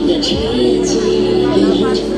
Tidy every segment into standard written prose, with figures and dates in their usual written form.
那切记的人。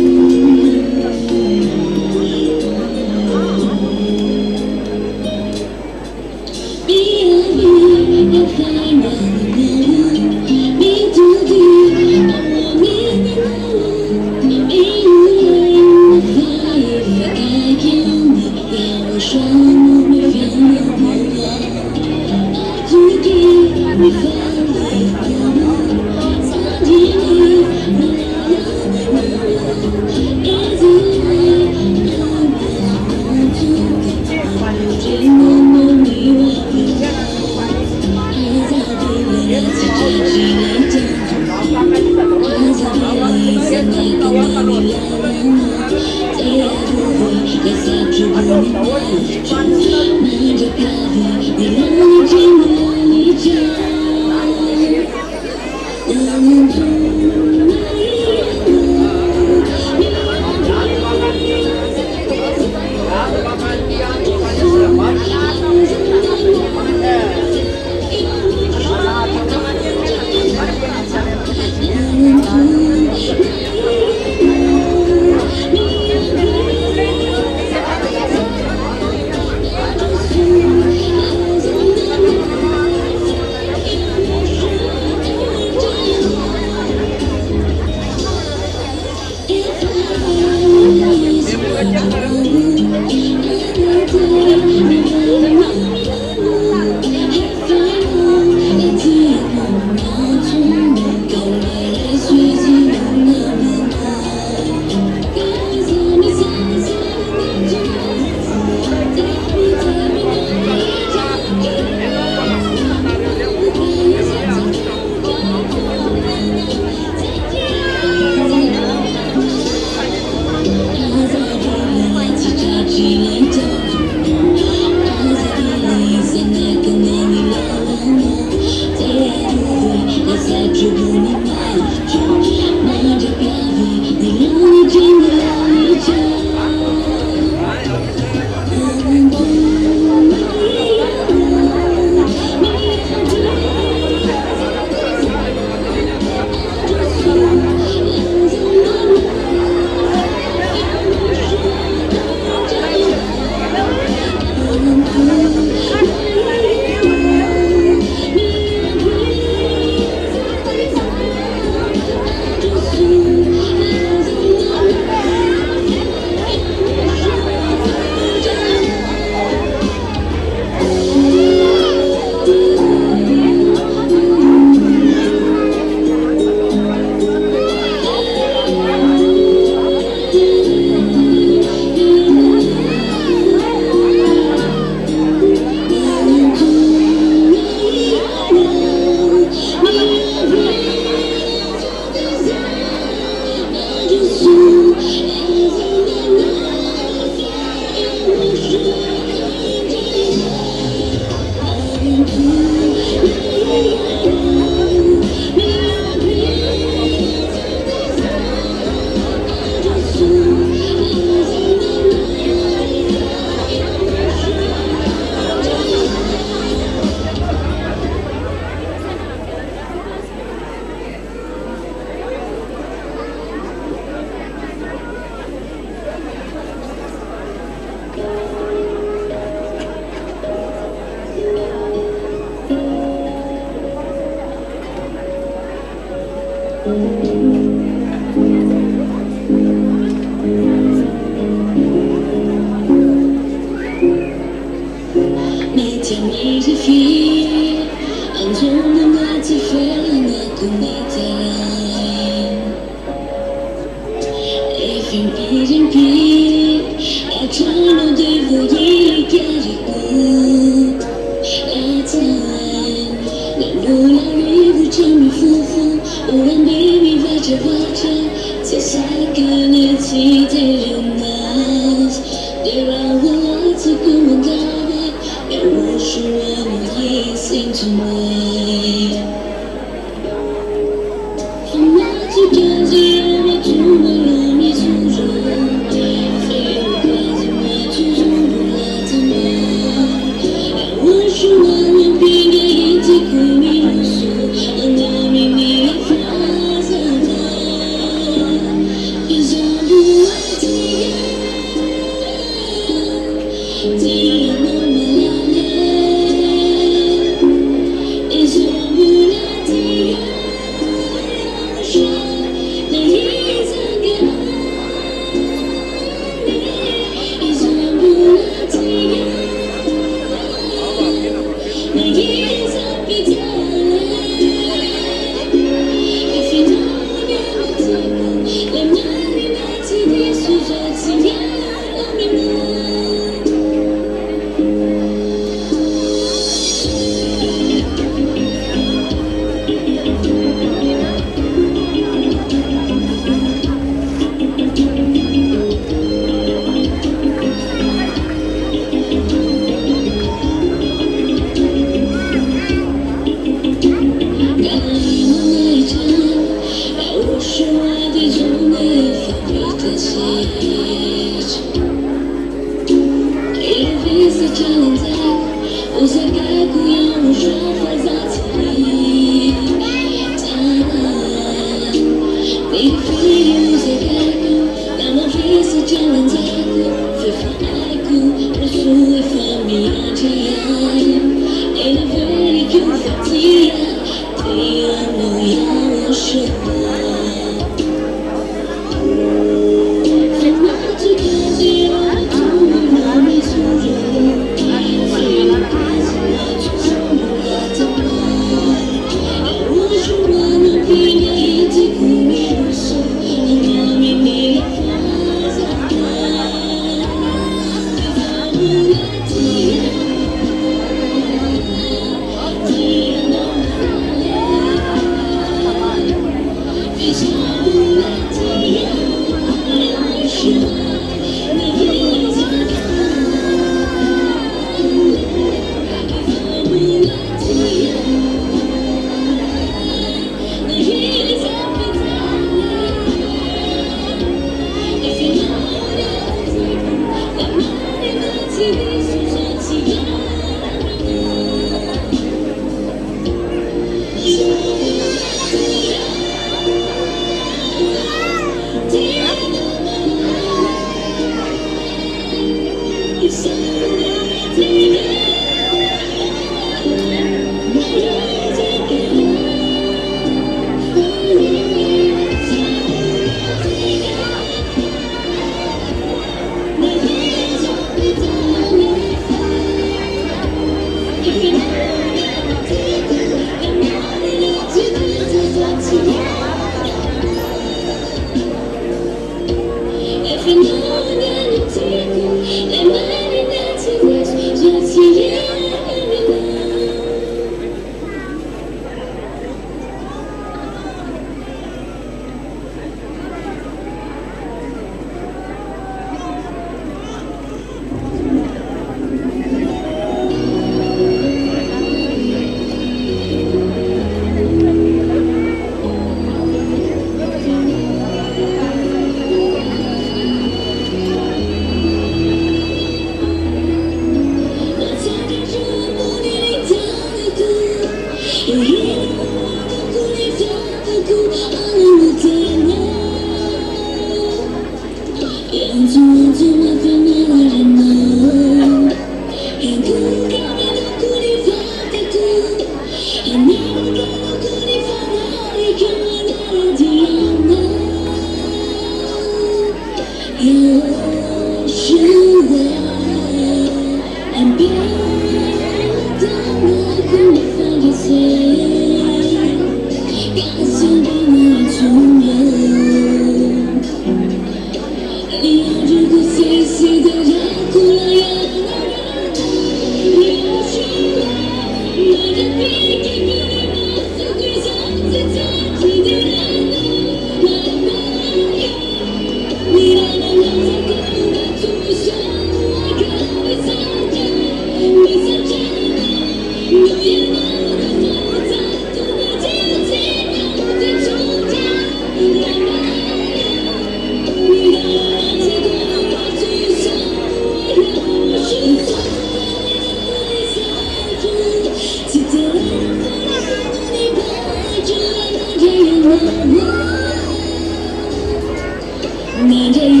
你的永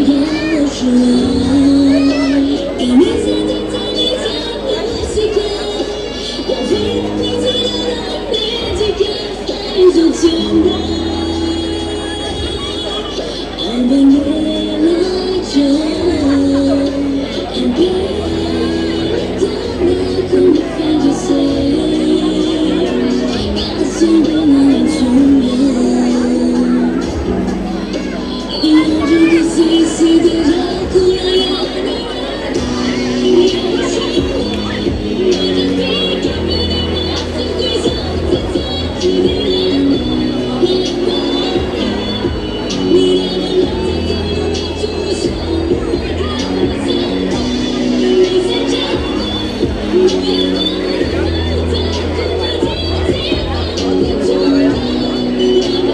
远是我，给你现在在你家的习惯，我会让你记得那几个爱就简单，爱被你了就，爱别当那空的犯着罪，感性的那一出面。细细的照顾了我的爱情，我的你看不到我怎会想着自己的你要不能再跟我做什么你在这不要再跟我自己我的你要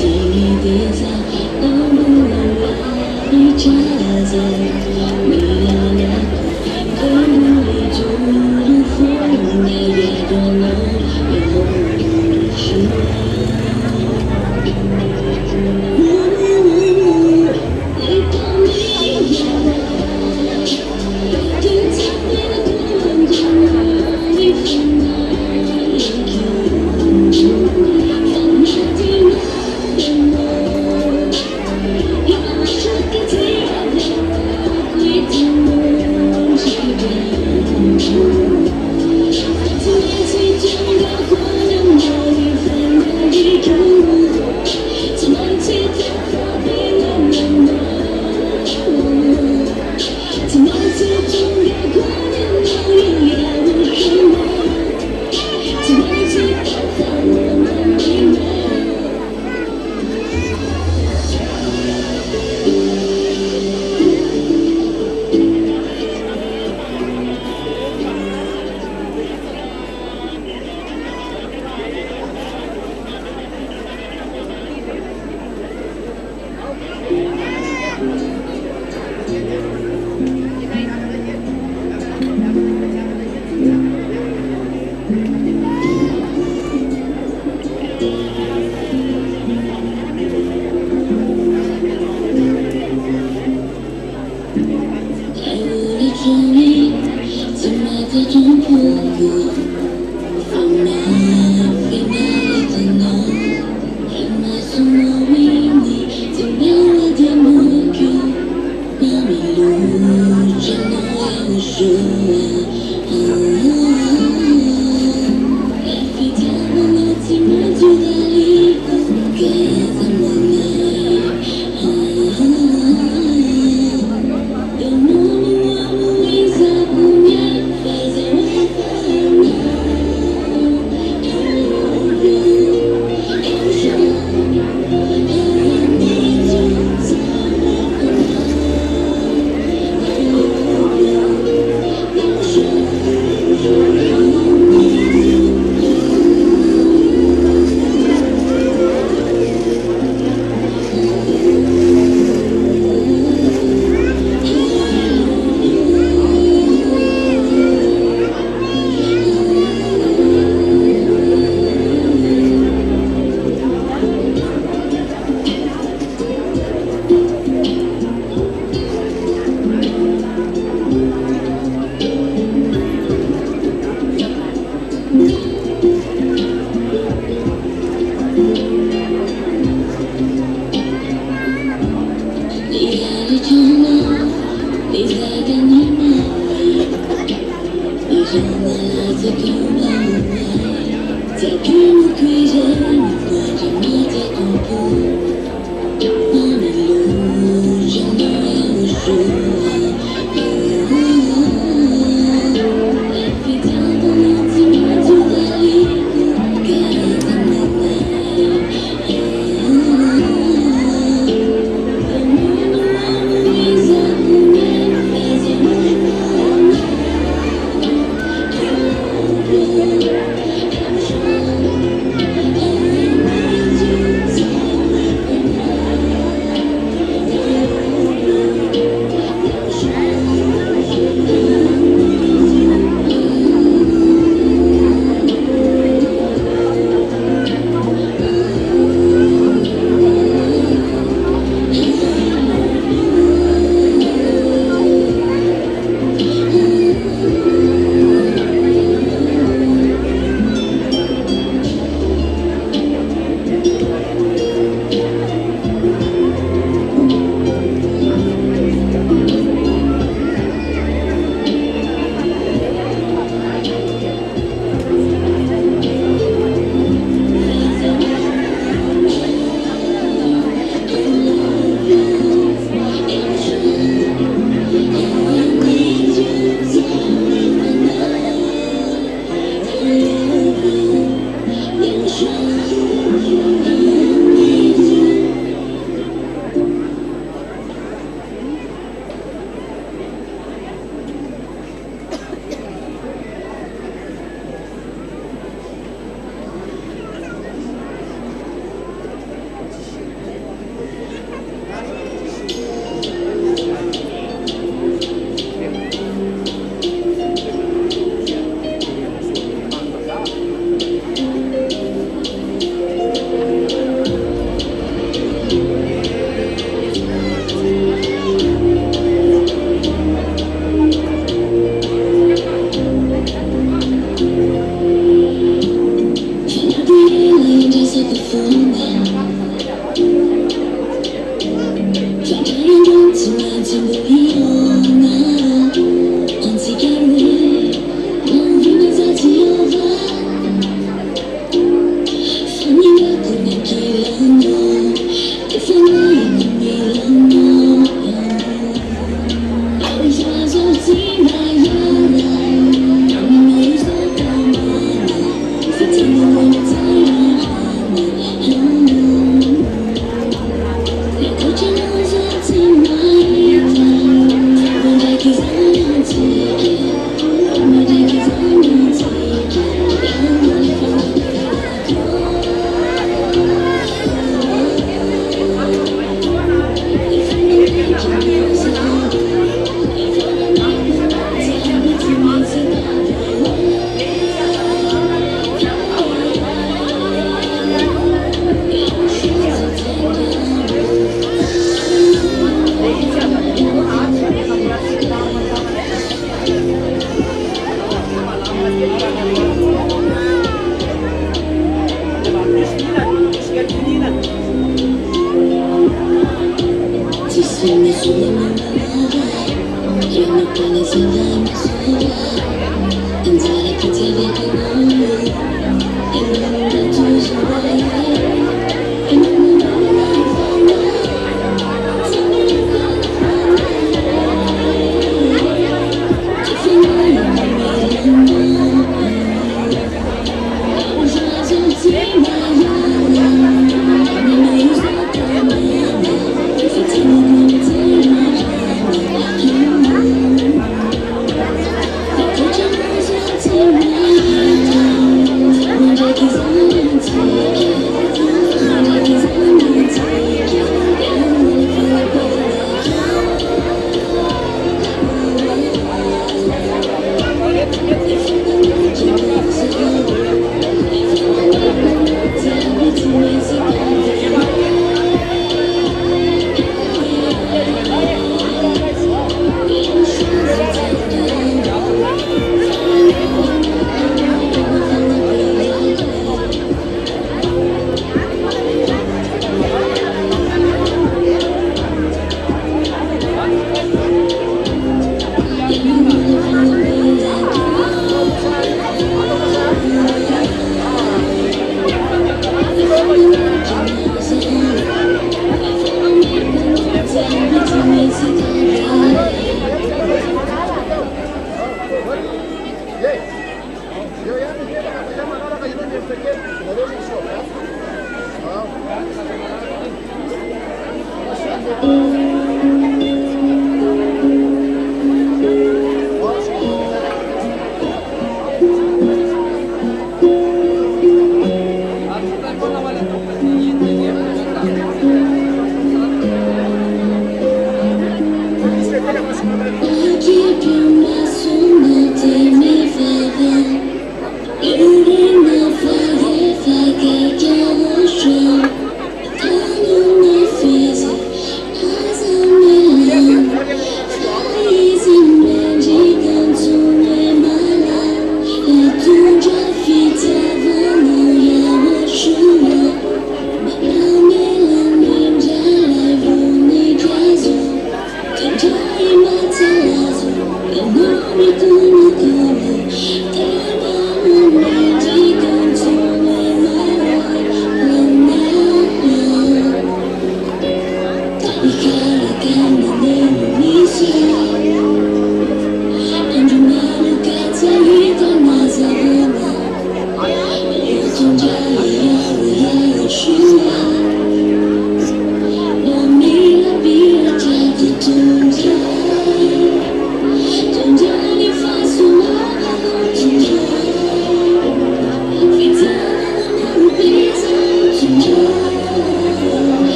See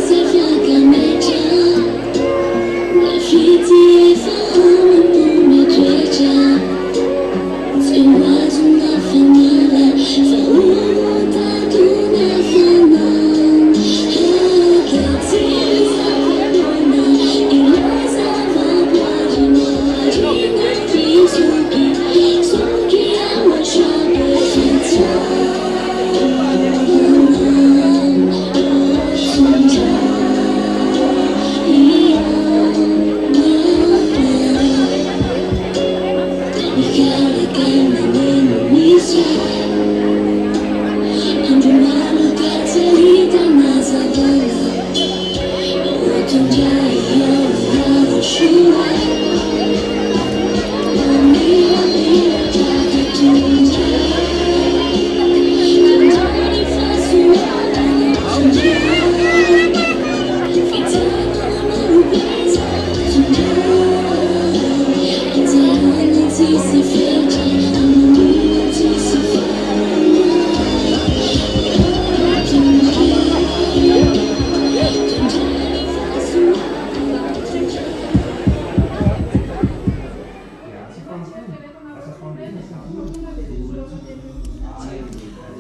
才发干美着，那水滴放我们不灭倔强，最外中的烦恼来，放我大度的烦恼，给自己撒欢乐呢，一路撒欢花着呢，一难一苏给，苏给让我说不出口。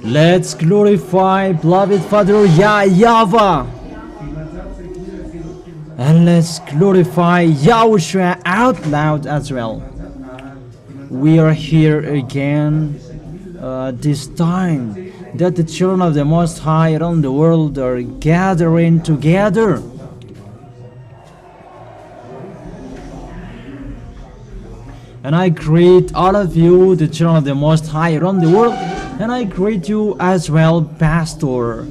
Let's glorify beloved Father Yahweh. And let's glorify Yahushua out loud as well. We are here again this time that the children of the Most High around the world are gathering together. And I greet all of you, the children of the Most High around the world, and I greet you as well, Pastor.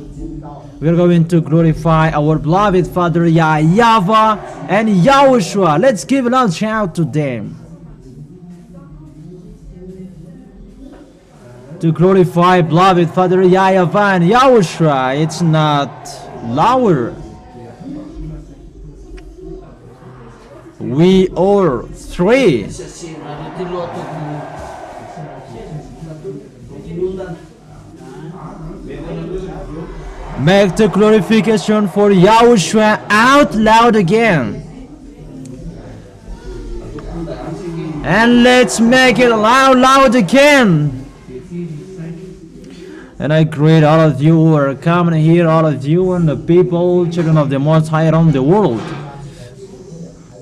We are going to glorify our beloved Father Yahweh and Yahushua. Let's give a loud shout to them. To glorify beloved Father Yahweh and Yahushua, it's not louder. We are three. Make the glorification for Yahushua out loud again. And let's make it loud again. And I greet all of you who are coming here, all of you and the people, children of the Most High around the world.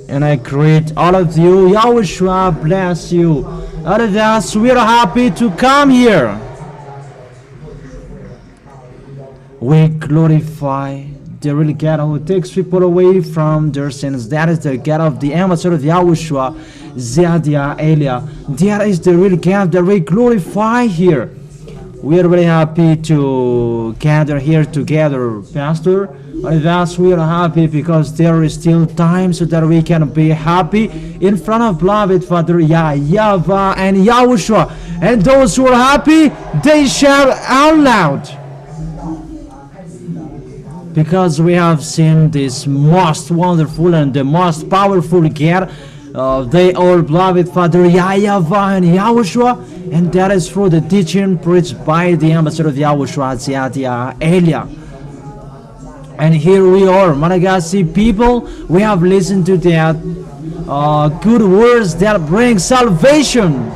And I greet all of you. Yahushua bless you. All of us, we are happy to come here. We glorify the real God who takes people away from their sins. That is the God of the ambassador of Yahushua, Zadia Elia. That is the real God that we glorify here. We are very happy to gather here together, Pastor. And thus we are happy because there is still time so that we can be happy in front of beloved Father Yahweh and Yahushua. And those who are happy, they shout out loud. Because we have seen this most wonderful and the most powerful God. They are beloved Father Yahweh and Yahushua, and that is through the teaching preached by the ambassador of Yahushua, Zadia Elia. And here we are, Malagasy people. We have listened to that good words that bring salvation,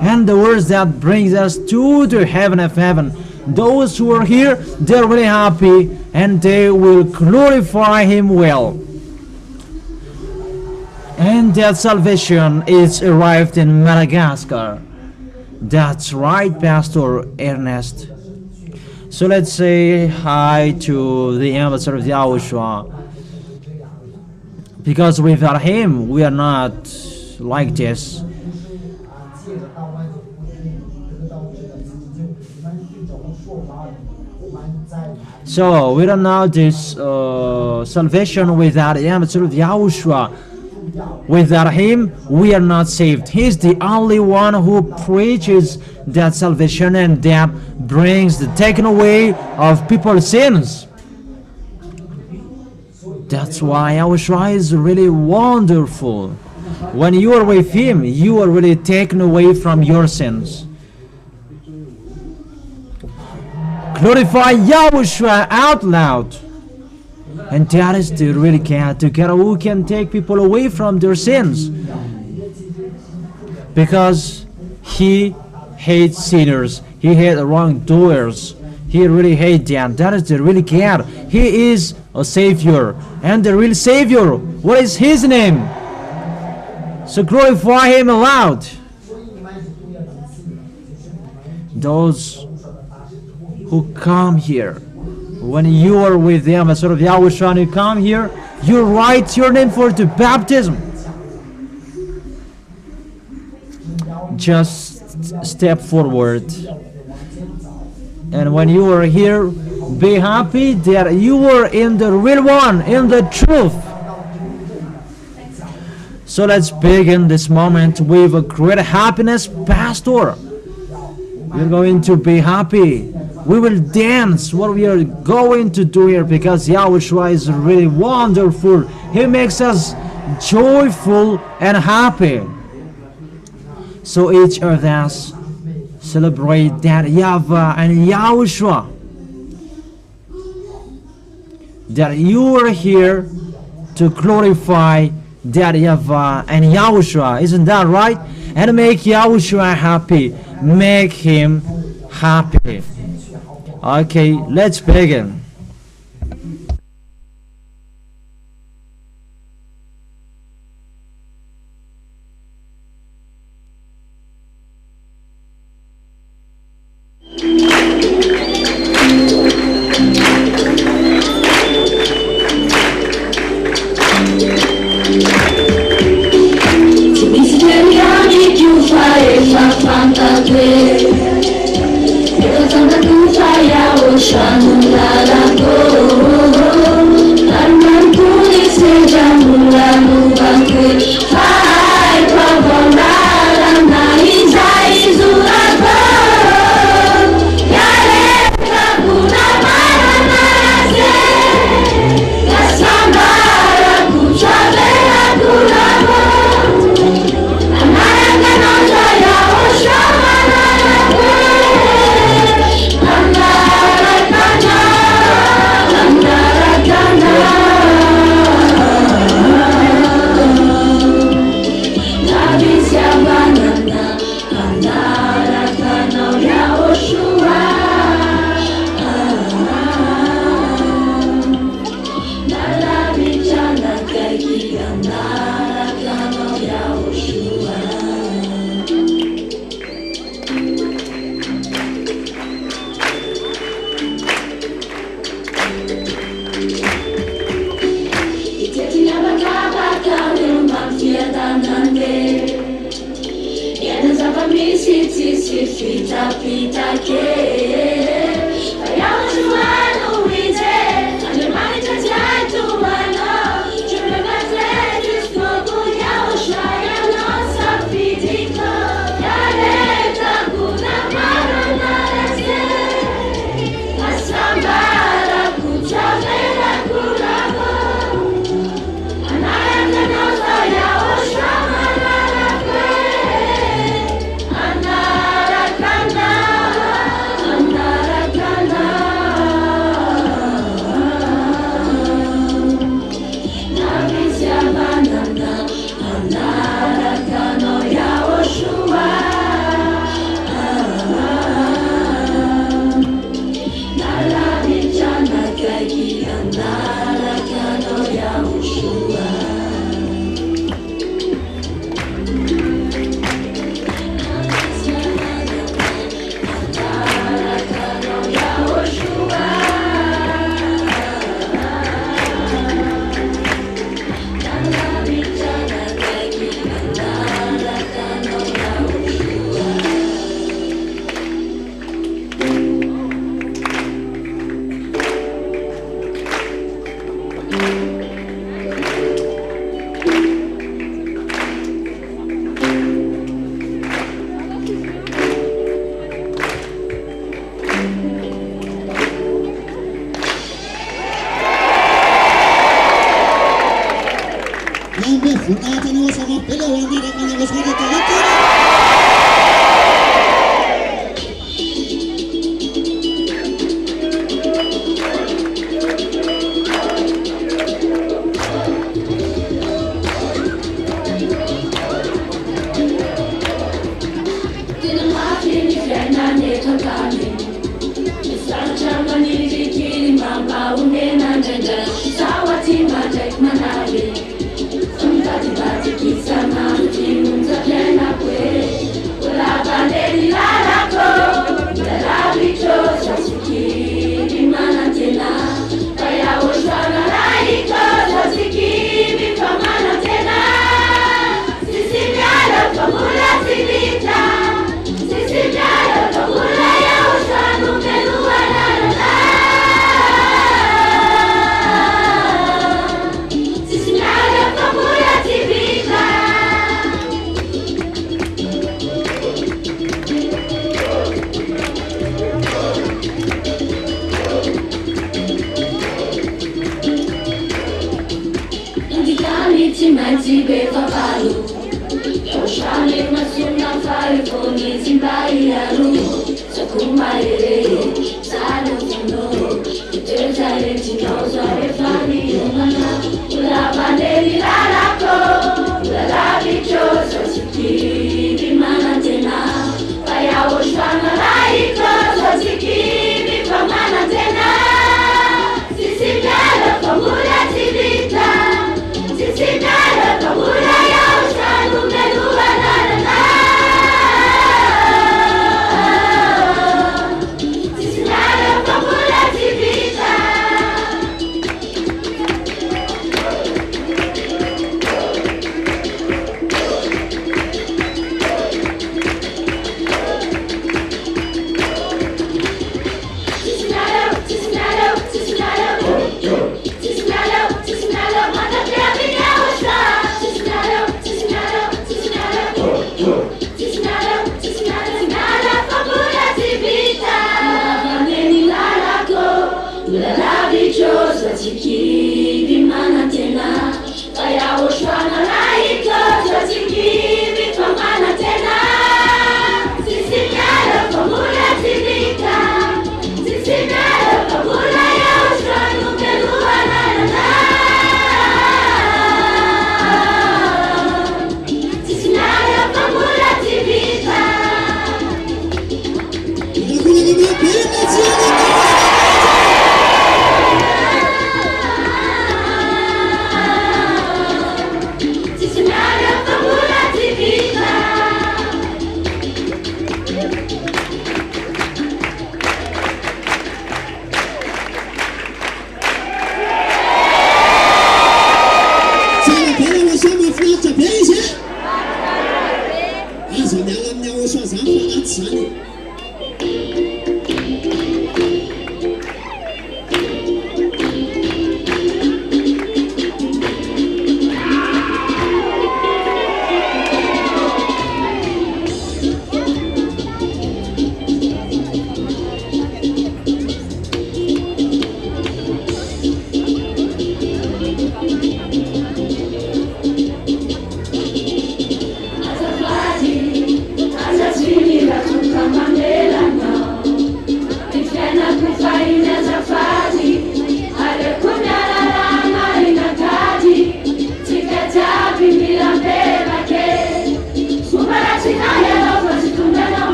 and the words that brings us to the heaven of heaven. Those who are here, they're really happy, and they will glorify Him well. And that salvation is arrived in Madagascar. That's right, Pastor Ernest. So let's say hi to the ambassador of Yahushua. Because without him, we are not like this. So we don't know this salvation without the ambassador of Yahushua. Without him, we are not saved. He's the only one who preaches that salvation and that brings the taking away of people's sins. That's why Yahushua is really wonderful. When you are with him, you are really taken away from your sins. Glorify Yahushua out loud. And that is the really God, the God who can take people away from their sins. Because He hates sinners. He hates wrongdoers. He really hates them. That is the really God. He is a Savior. And the real Savior, what is His name? So glorify Him aloud. Those who come here, when you are with them, as sort of Yahushua, and you come here, you write your name for the baptism. Just step forward. And when you are here, be happy that you are in the real one, in the truth. So let's begin this moment with a great happiness, Pastor. We're going to be happy. We will dance what we are going to do here, because Yahushua is really wonderful. He makes us joyful and happy. So each of us celebrate that Yahweh and Yahushua, that you are here to glorify that Yahweh and Yahushua. Isn't that right? And make Yahushua happy. Make Him happy. Okay, let's begin.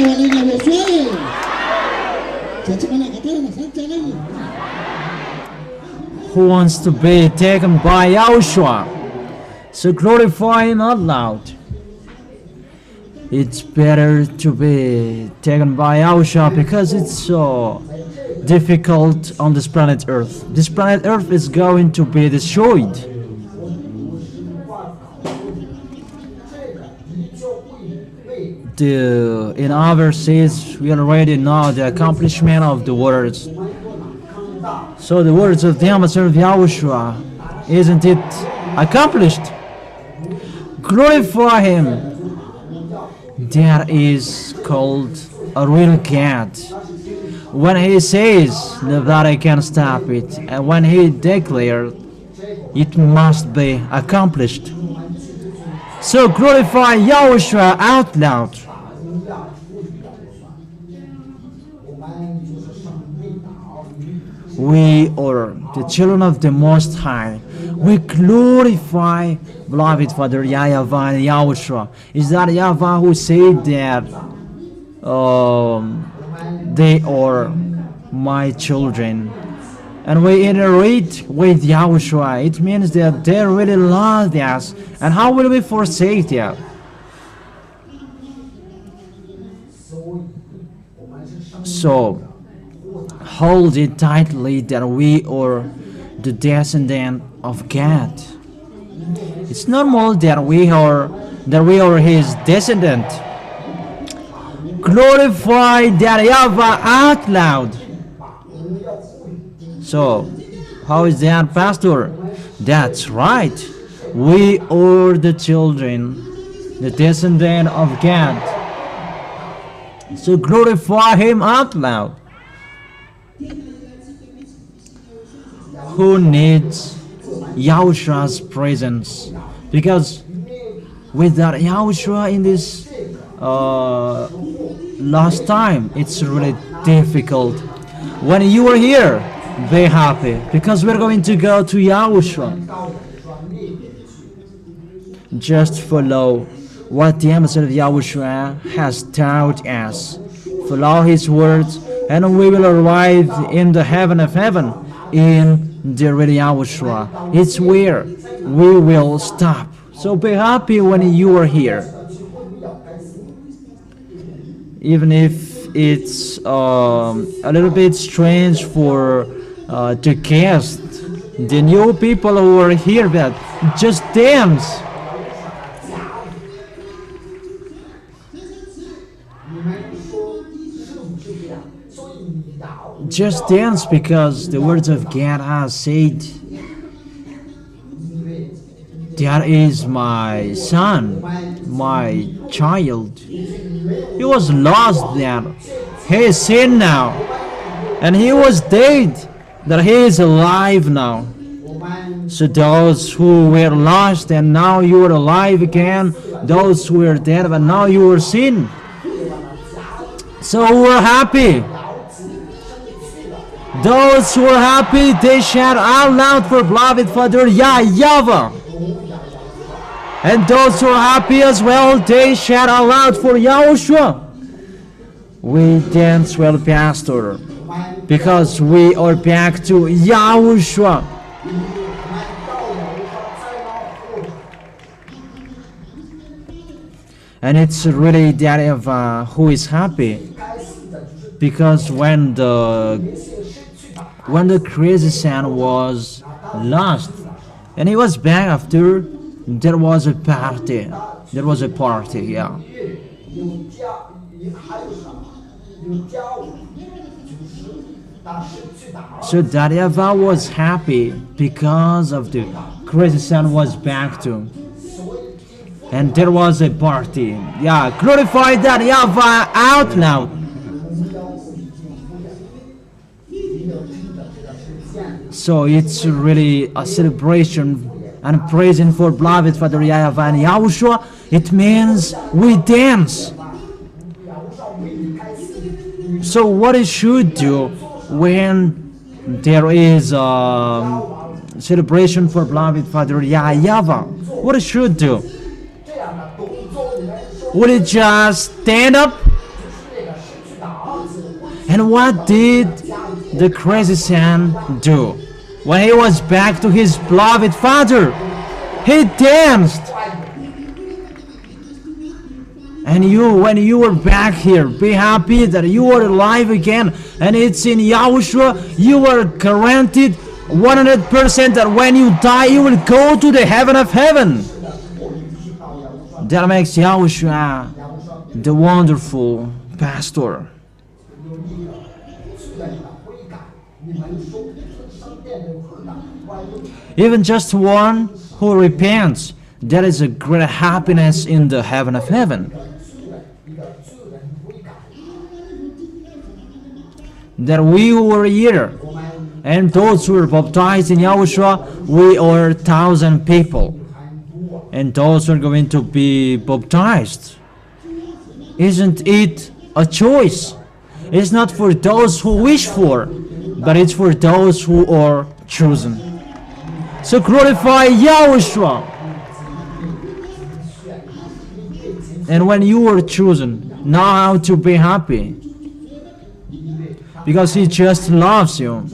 wanene woswaye. Chachimana katana sanchana. Who wants to be taken by Yahushua? So glorify him out loud. It's better to be taken by Yahushua because it's so difficult on this planet Earth. This planet Earth is going to be destroyed. In our verses, we already know the accomplishment of the words. So the words of the ambassador of Yahushua, isn't it accomplished? Glorify him. That is called a real God. When he says, nobody can stop it, and when he declared, it must be accomplished. So glorify Yahushua out loud. We are the children of the Most High. We glorify beloved Father Yahweh and Yahushua. Is that Yahweh who said that they are my children? And we iterate with Yahushua. It means that they really love us. And how will we forsake that? So, hold it tightly that we are the descendant of God. It's normal that we are his descendant. Glorify that Yahweh out loud. So, how is that, Pastor? That's right. We are the children, the descendant of God. So glorify him out loud. Who needs Yahushua's presence? Because without Yahushua in this last time, it's really difficult. When you are here, be happy, because we're going to go to Yahushua. Just follow what the ambassador of Yahushua has taught us. Follow his words, and we will arrive in the heaven of heaven, in the real Yahushua. It's where we will stop. So be happy when you are here. Even if it's a little bit strange for the guests, the new people who are here, but just dance. Just dance, because the words of God has said, that is my son, my child. He was lost then. He is sin now. And he was dead, that he is alive now. So those who were lost and now you are alive again, those who were dead but now you are sin. So we're happy. Those who are happy, they shout out loud for beloved Father Yahweh. And those who are happy as well, they shout out loud for Yahushua. We dance well, Pastor, because we are back to Yahushua. And it's really that who is happy, because when the crazy son was lost and he was back after, there was a party. There was a party, yeah. So Dariava was happy because of the crazy son was back to. And there was a party. Yeah, glorify Dariava out loud. So it's really a celebration and praising for beloved Father Yahweh and Yahushua. It means we dance. So what it should do when there is a celebration for beloved Father Yahweh? What it should do? Will it just stand up And what did the crazy son do? When he was back to his beloved father, he danced. And you, when you are back here, be happy that you are alive again. And it's in Yahushua, you are guaranteed 100% that when you die, you will go to the heaven of heaven. That makes Yahushua the wonderful pastor. Even just one who repents, there is a great happiness in the heaven of heaven. That we who were here and those who were baptized in Yahushua, we are 1,000 people. And those who are going to be baptized. Isn't it a choice? It's not for those who wish for, but it's for those who are chosen. So glorify Yahushua. And when you are chosen, know how to be happy. Because He just loves you.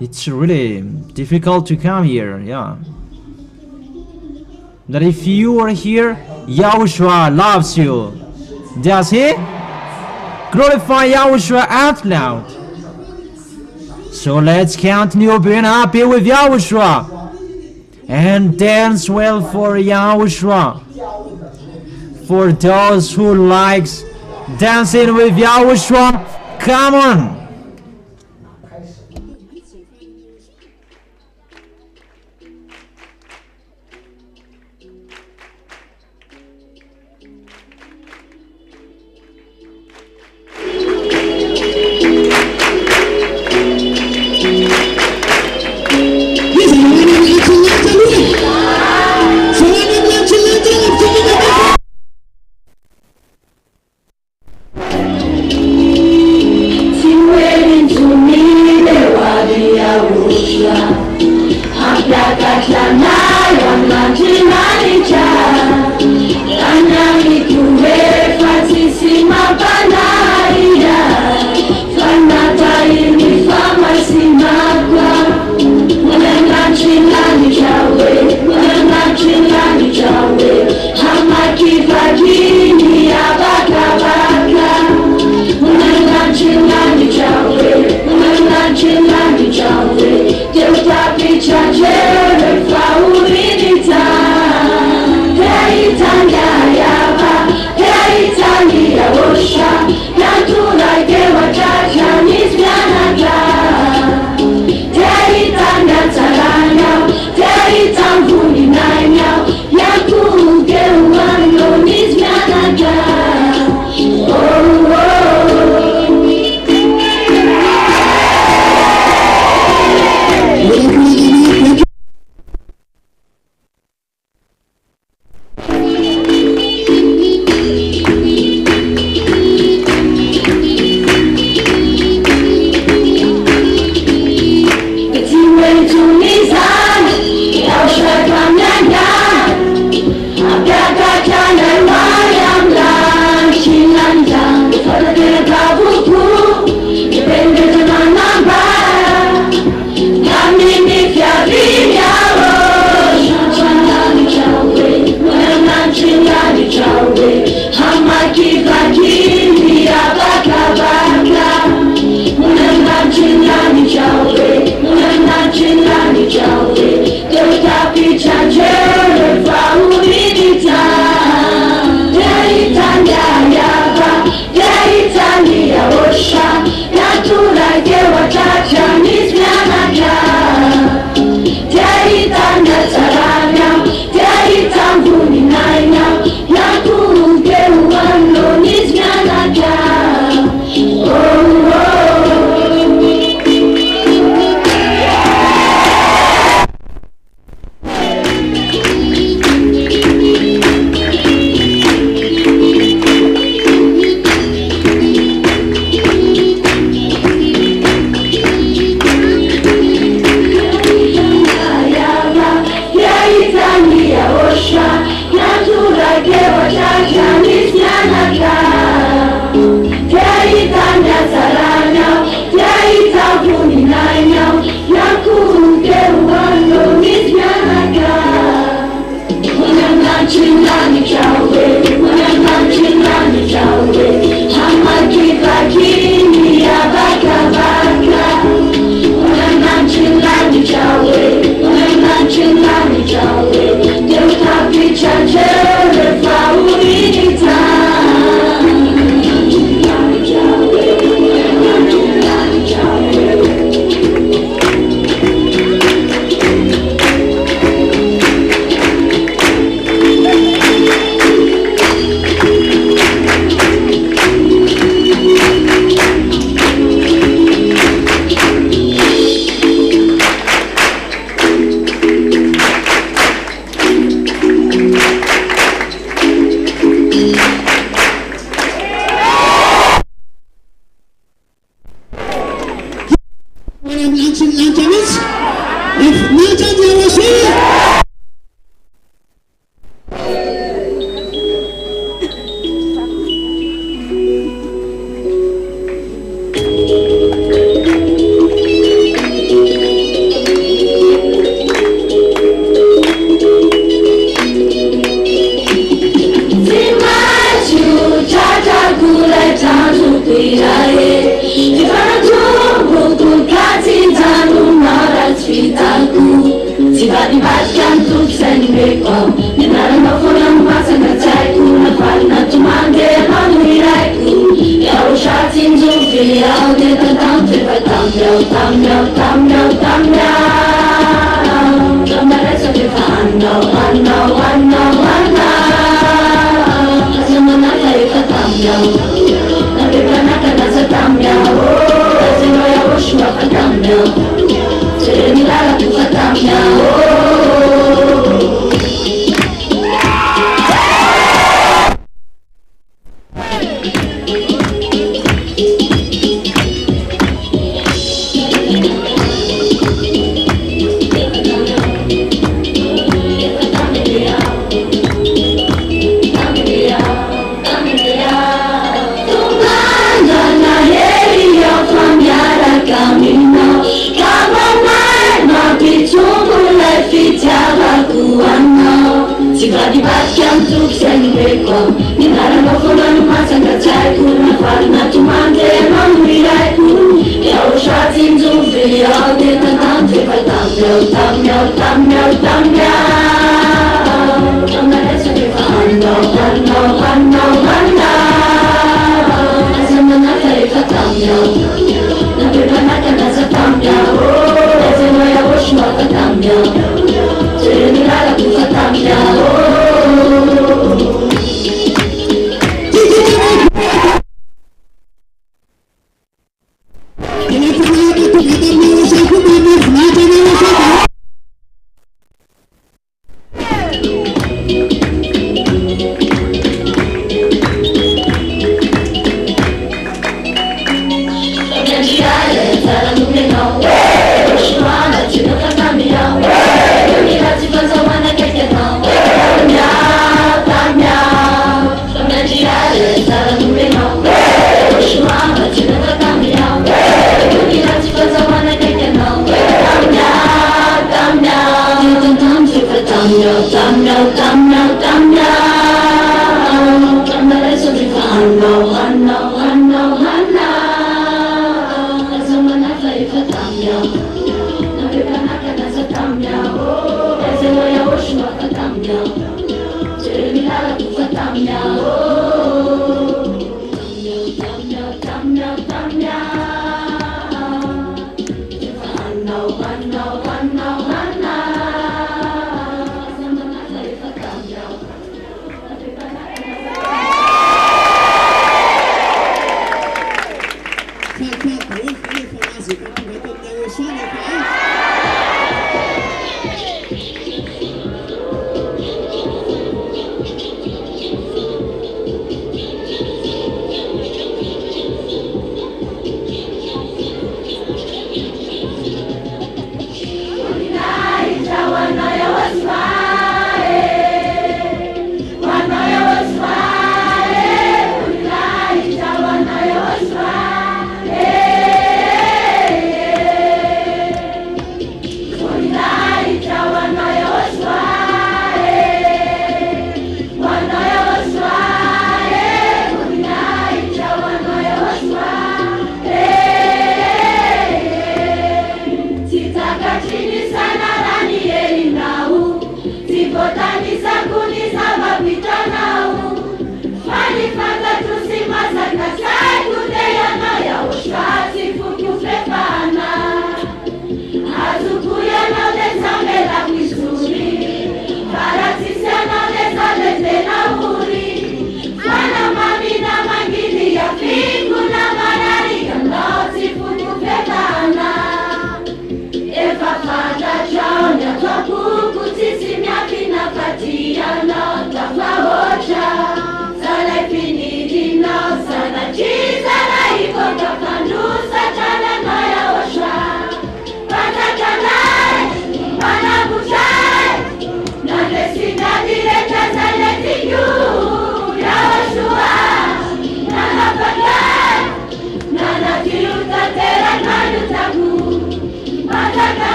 It's really difficult to come here, yeah. That if you are here, Yahushua loves you. Does He? Glorify Yahushua out loud. So let's continue being happy with Yahushua. And dance well for Yahushua. For those who likes dancing with Yahushua, come on.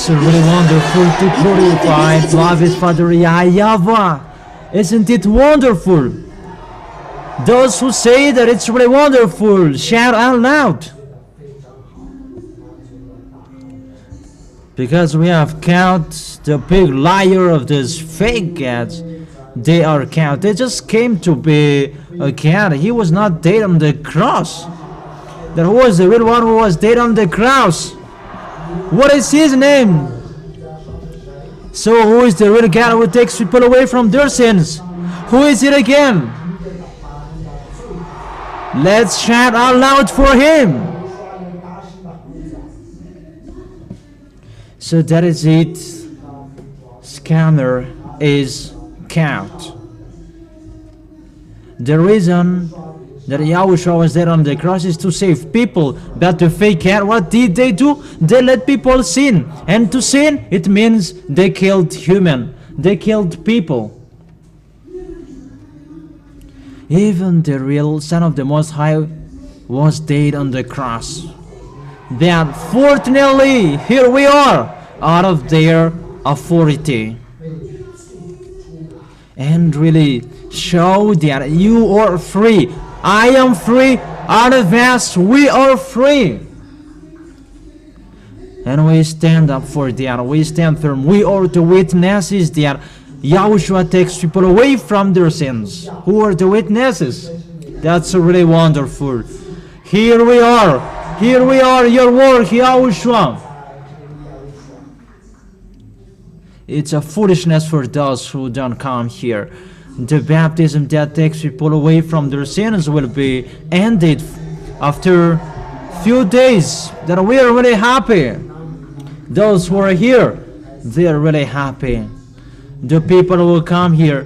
It's really wonderful to glorify beloved Father Yahweh. Isn't it wonderful? Those who say that it's really wonderful, shout out loud. Because we have count the big liar of these fake cats. They are count. They just came to be a cat. He was not dead on the cross. That was the real one who was dead on the cross. What is his name? So who is the real God who takes people away from their sins? Who is it again? Let's shout out loud for him. So that is it. Scammer is count. The reason that Yahushua was there on the cross is to save people. But the fake cat, what did they do? They let people sin. And to sin, it means they killed human. They killed people. Even the real Son of the Most High was dead on the cross. That fortunately, here we are, out of their authority. And really show that you are free. I am free. Out of us, we are free. And we stand up for that. We stand firm. We are the witnesses that Yahushua takes people away from their sins. Who are the witnesses? That's really wonderful. Here we are. Here we are, your work, Yahushua. It's a foolishness for those who don't come here. The baptism that takes people away from their sins will be ended after few days. That we are really happy. Those who are here, they are really happy. The people who will come here,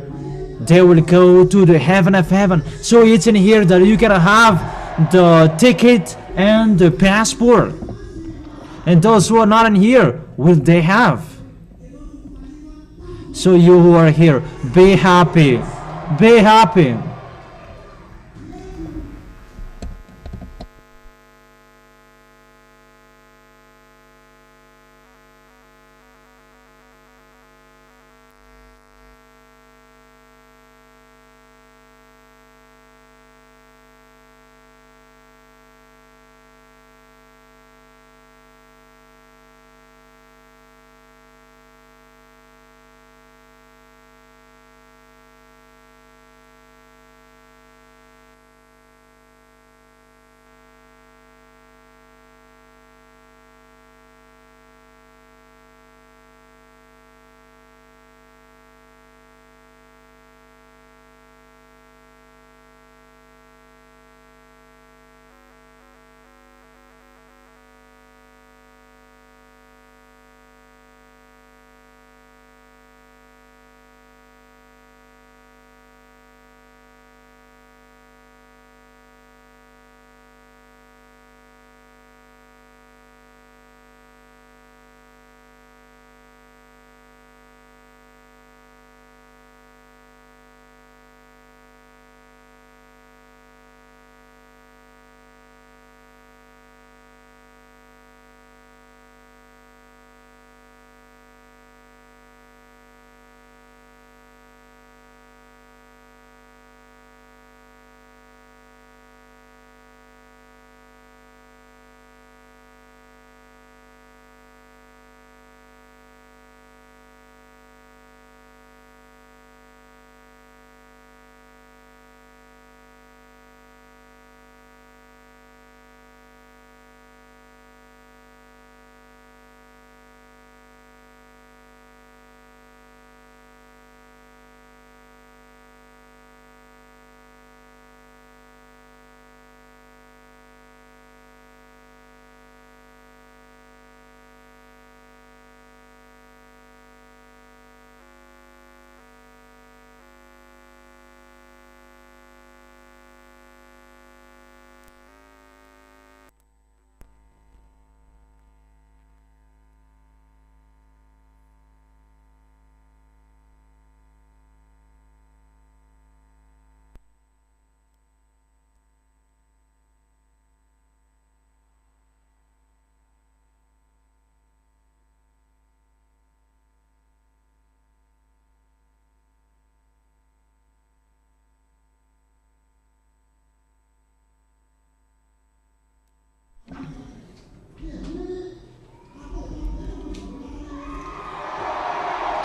they will go to the heaven of heaven. So it's in here that you can have the ticket and the passport. And those who are not in here, will they have? So you who are here, be happy. Be happy.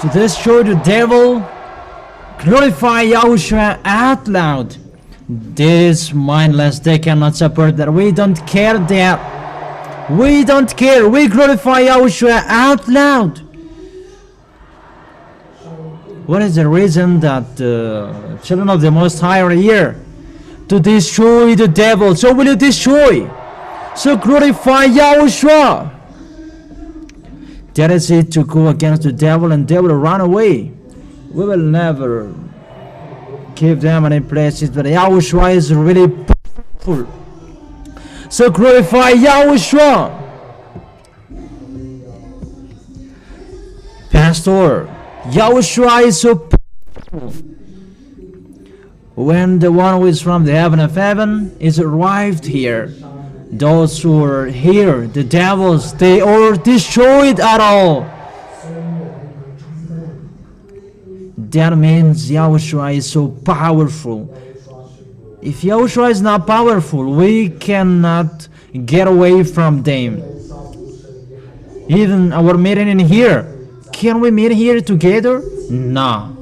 to destroy the devil. Glorify Yahushua out loud. This mindless, they cannot support that. We don't care that. We don't care. We glorify Yahushua out loud. What is the reason that children of the Most High are here? To destroy the devil. So will you destroy? So glorify Yahushua. That is it, to go against the devil, and they will run away. We will never give them any places, but Yahushua is really powerful. So glorify Yahushua. Pastor, Yahushua is so powerful. When the one who is from the heaven of heaven is arrived here, those who are here, the devils, they are destroyed at all. That means Yahushua is so powerful. If Yahushua is not powerful, we cannot get away from them. Even our meeting in here, can we meet here together? No.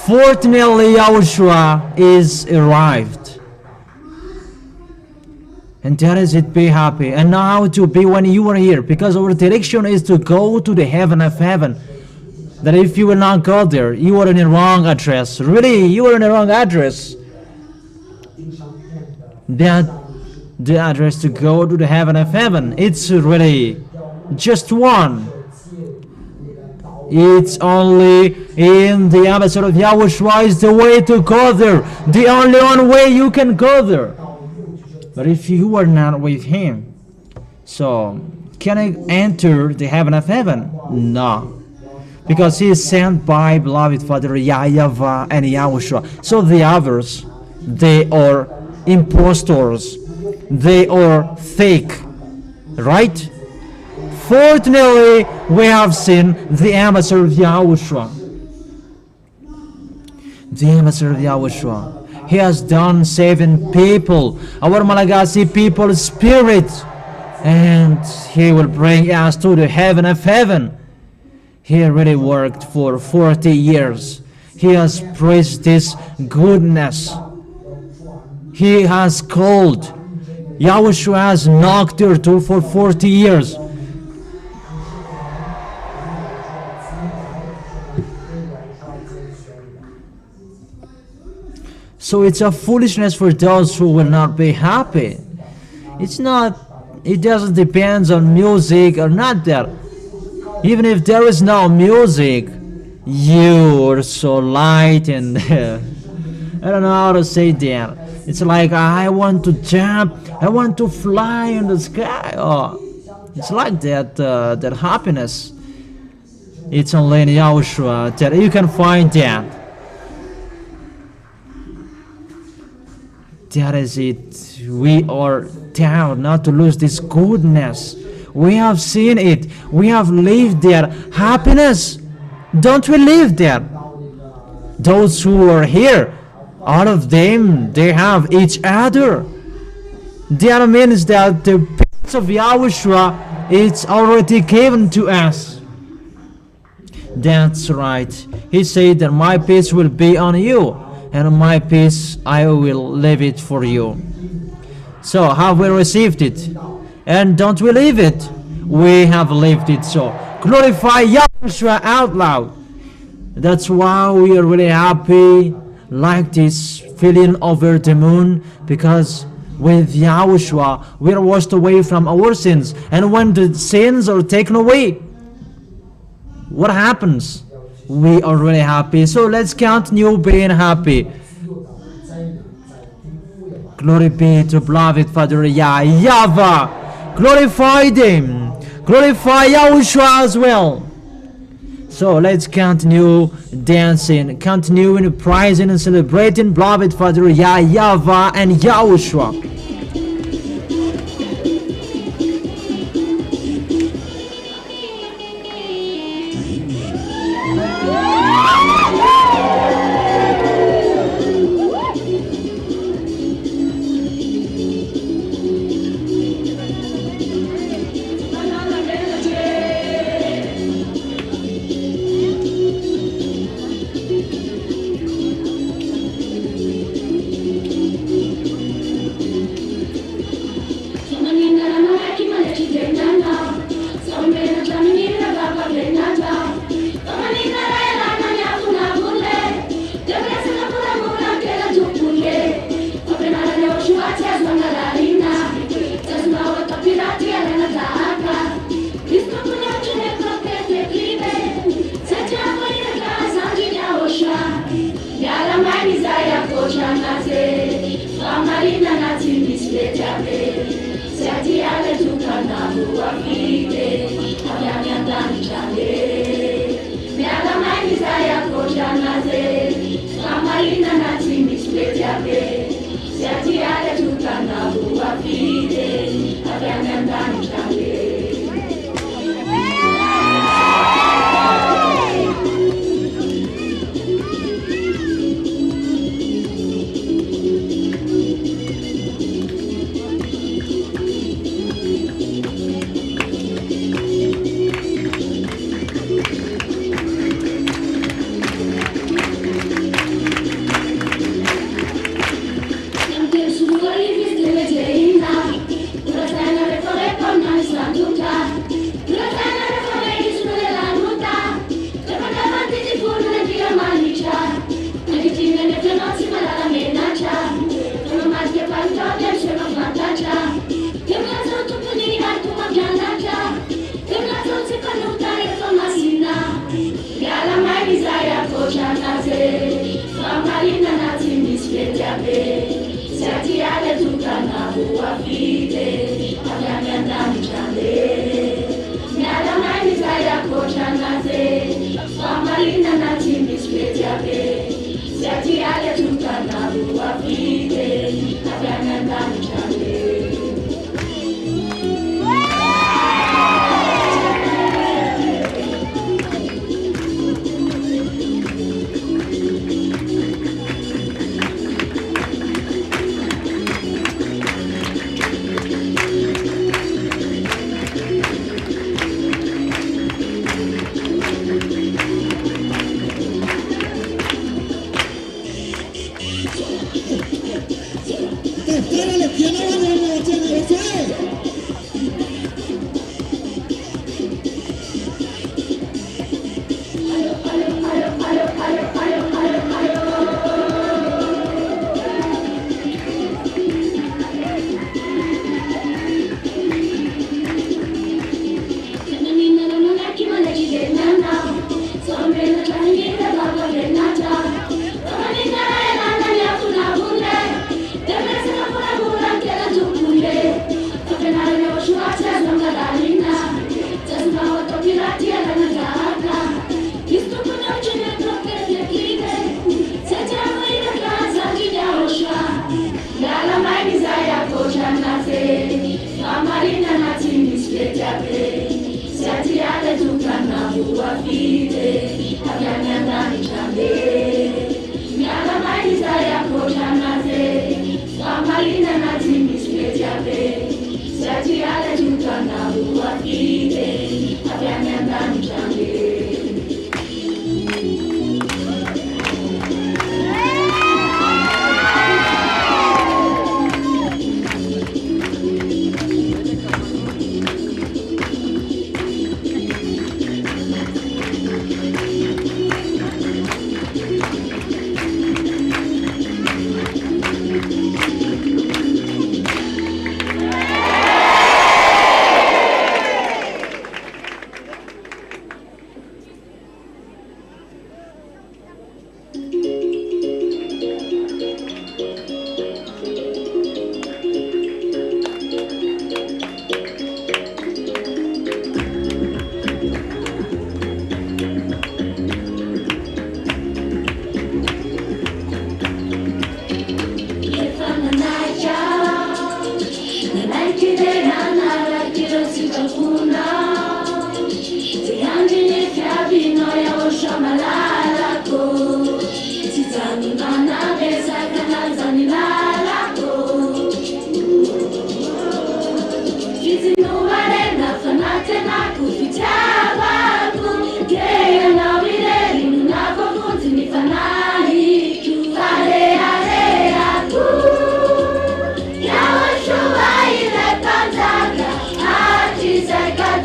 Fortunately, Yahushua is arrived. And that is it, be happy. And know how to be when you are here, because our direction is to go to the heaven of heaven. That if you will not go there, you are in the wrong address. Really, you are in the wrong address. That the address to go to the heaven of heaven, it's really just one. It's only in the ambassador of Yahushua is the way to go there. The only one way you can go there. But if you are not with him, so can I enter the heaven of heaven? No. Because he is sent by beloved Father Yahweh and Yahushua. So the others, they are impostors. They are fake. Right? Fortunately, we have seen the ambassador of Yahushua. The ambassador of Yahushua. He has done saving people, our Malagasy people spirit. And he will bring us to the heaven of heaven. He really worked for 40 years. He has preached this goodness. He has called. Yahushua has knocked your door for 40 years. So it's a foolishness for those who will not be happy. It's not, it doesn't depend on music or not that. Even if there is no music, you are so light and I don't know how to say that. It's like I want to jump, I want to fly in the sky. Oh, it's like that, that happiness. It's only in Yahushua that you can find that. That is it. We are down not to lose this goodness. We have seen it. We have lived there. Happiness. Don't we live there? Those who are here, all of them, they have each other. That means that the peace of Yahushua is already given to us. That's right. He said that my peace will be on you, and my peace I will leave it for you. So have we received it? And don't we live it? We have lived it. So glorify Yahushua out loud. That's why we are really happy, like this feeling over the moon, because with Yahushua we are washed away from our sins. And when the sins are taken away, what happens? We are really happy. So let's continue being happy. Glory be to beloved Father Yahweh. Glorify them. Glorify Yahushua as well. So let's continue dancing, continuing praising and celebrating beloved Father Yahweh and Yahushua.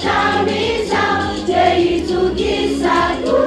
Chamiza, te itukisaku.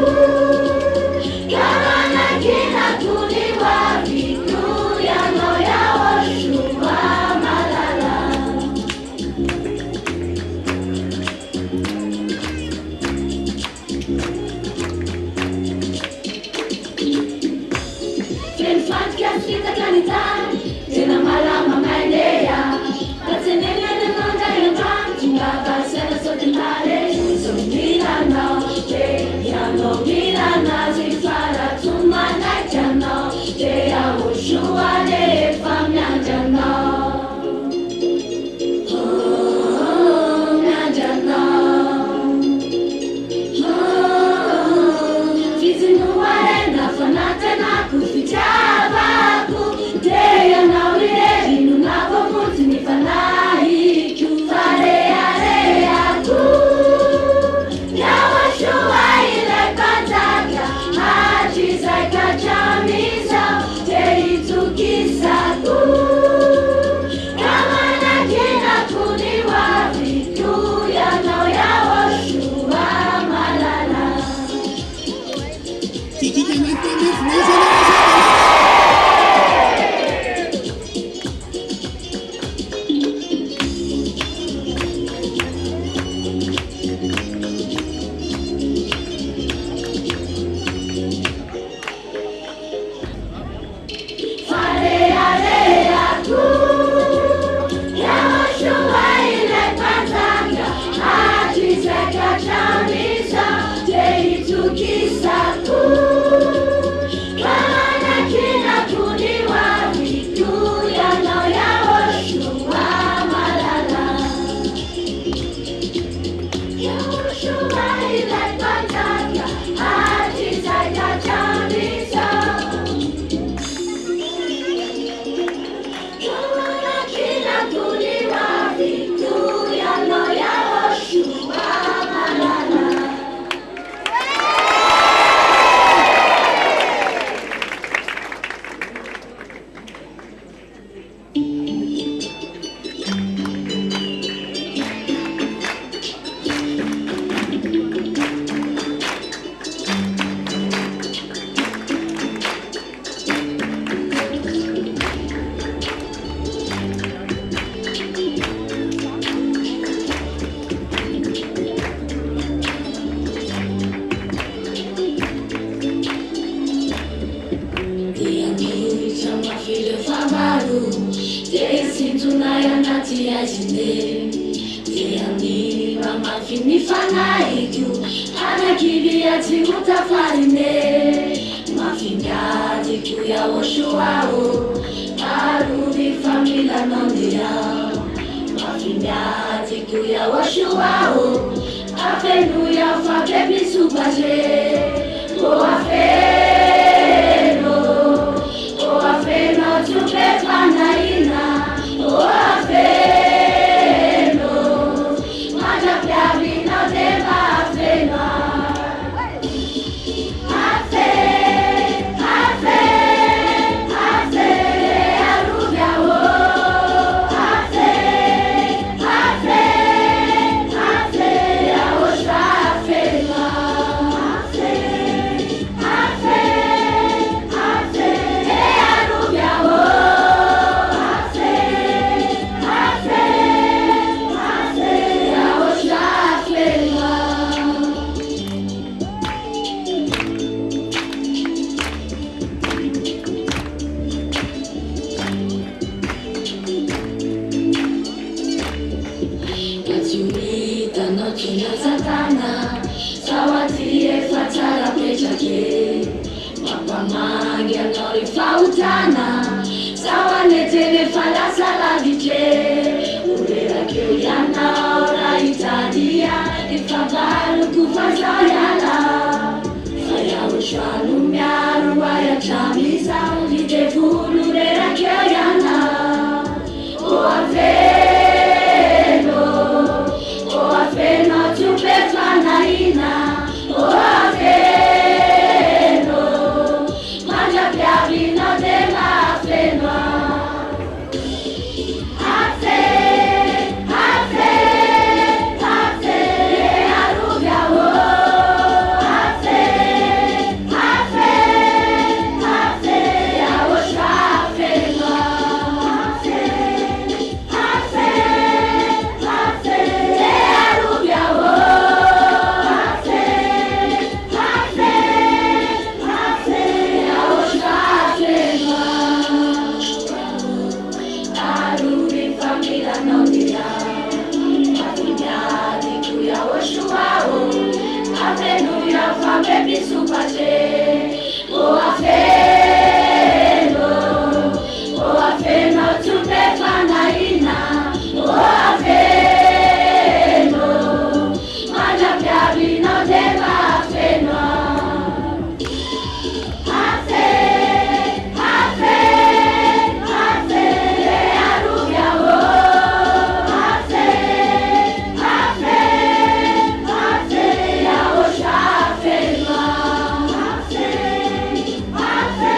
Afe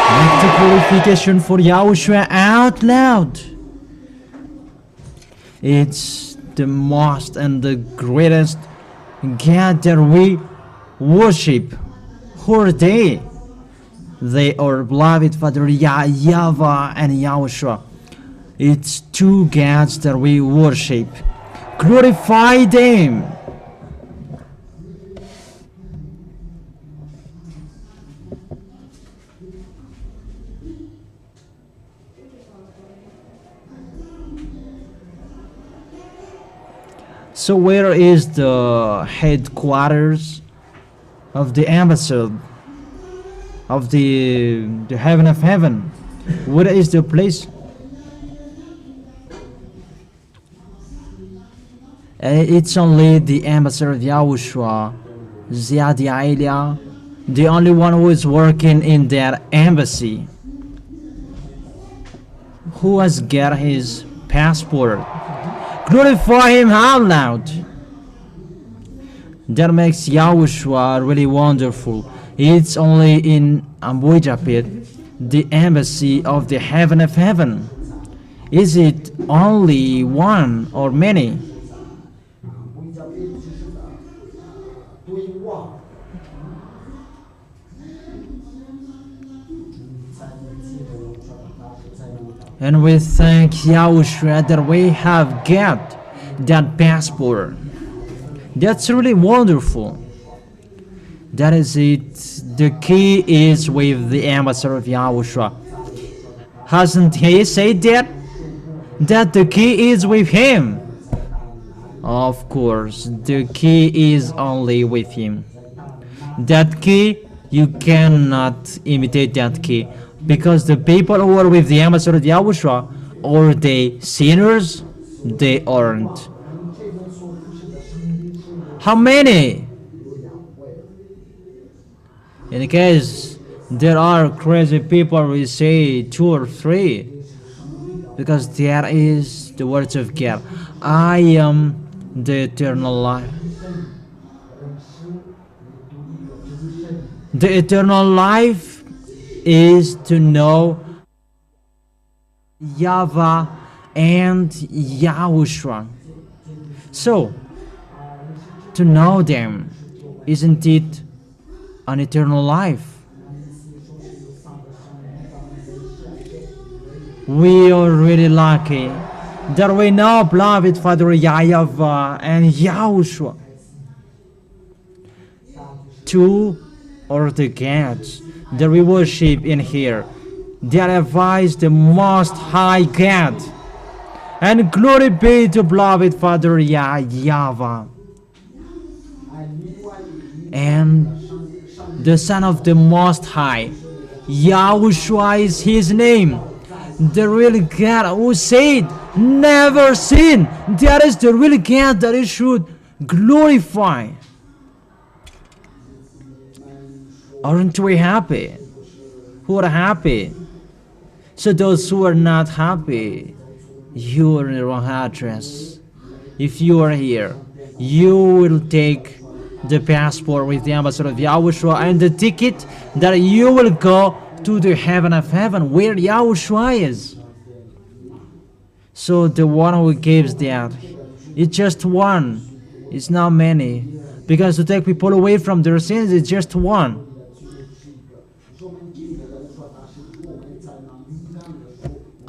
Let the glorification for Yahushua out loud. It's the most and the greatest God that we worship. Who are they? They are beloved Father Yahweh and Yahushua. It's two gods that we worship. Glorify them. So where is the headquarters of the embassy of the heaven of heaven? Where is the place? It's only the ambassador of Yahushua, Ziadialia, the only one who is working in that embassy, who has got his passport. Glorify him out loud. That makes Yahushua really wonderful. It's only in Ambuijapit, the embassy of the heaven of heaven. Is it only one or many? And we thank Yahushua that we have got that passport. That's really wonderful. That is it. The key is with the ambassador of Yahushua. Hasn't he said that? That the key is with him. Of course, the key is only with him. That key, you cannot imitate that key. Because the people who are with the ambassador of Yahushua, are they sinners? They aren't. How many? In case there are crazy people, we say 2 or 3. Because there is the words of God. I am the eternal life. The eternal life is to know Yahweh and Yahushua. So, to know them, isn't it an eternal life? We are really lucky that we know beloved Father Yahweh and Yahushua. Two are the gods that we worship in here. That advise the Most High God. And glory be to beloved Father Yahweh and the Son of the Most High. Yahushua is his name. The real God who said, never sin. That is the real God that he should glorify. Aren't we happy? Who are happy? So those who are not happy, you are in the wrong address. If you are here, you will take the passport with the ambassador of Yahushua and the ticket that you will go to the heaven of heaven where Yahushua is. So the one who gives that, it's just one. It's not many. Because to take people away from their sins, it's just one.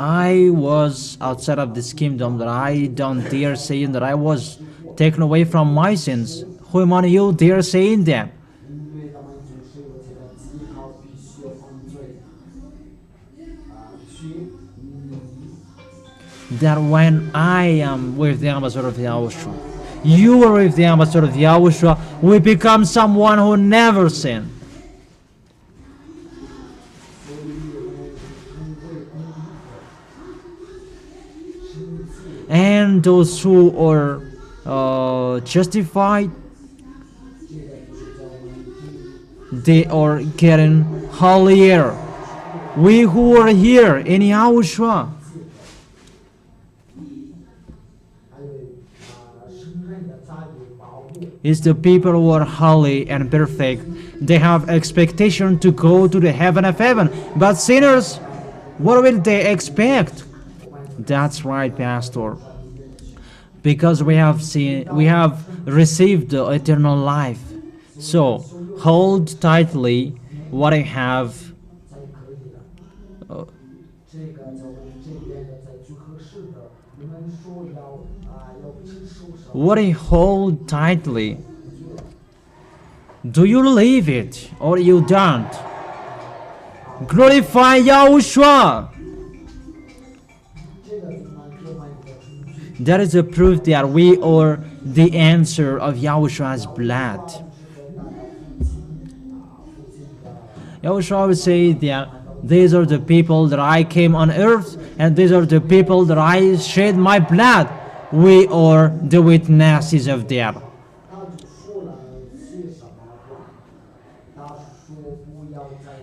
I was outside of this kingdom that I don't dare saying that I was taken away from my sins. Who among you dare saying that? That when I am with the ambassador of Yahushua, you are with the ambassador of Yahushua, we become someone who never sinned. And those who are justified, they are getting holier. We who are here in Yahushua, is the people who are holy and perfect. They have expectation to go to the heaven of heaven. But sinners, what will they expect? That's right, Pastor. Because we have received the eternal life. So hold tightly what I have. What I hold tightly. Do you believe it or you don't? Glorify Yahushua. That is a proof that we are the answer of Yahushua's blood. Yahushua would say that these are the people that I came on earth, and these are the people that I shed my blood. We are the witnesses of that.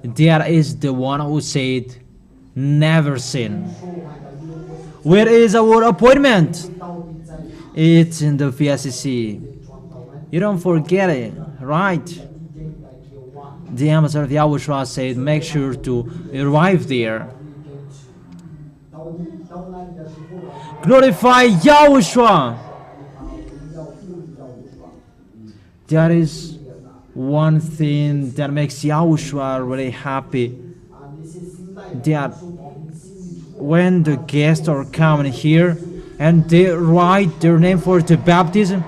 That is the one who said, never sin. Where is our appointment? It's in the VSCC. You don't forget it, right? The ambassador of Yahushua said, make sure to arrive there. Glorify Yahushua. That is one thing that makes Yahushua really happy. That when the guests are coming here and they write their name for the baptism,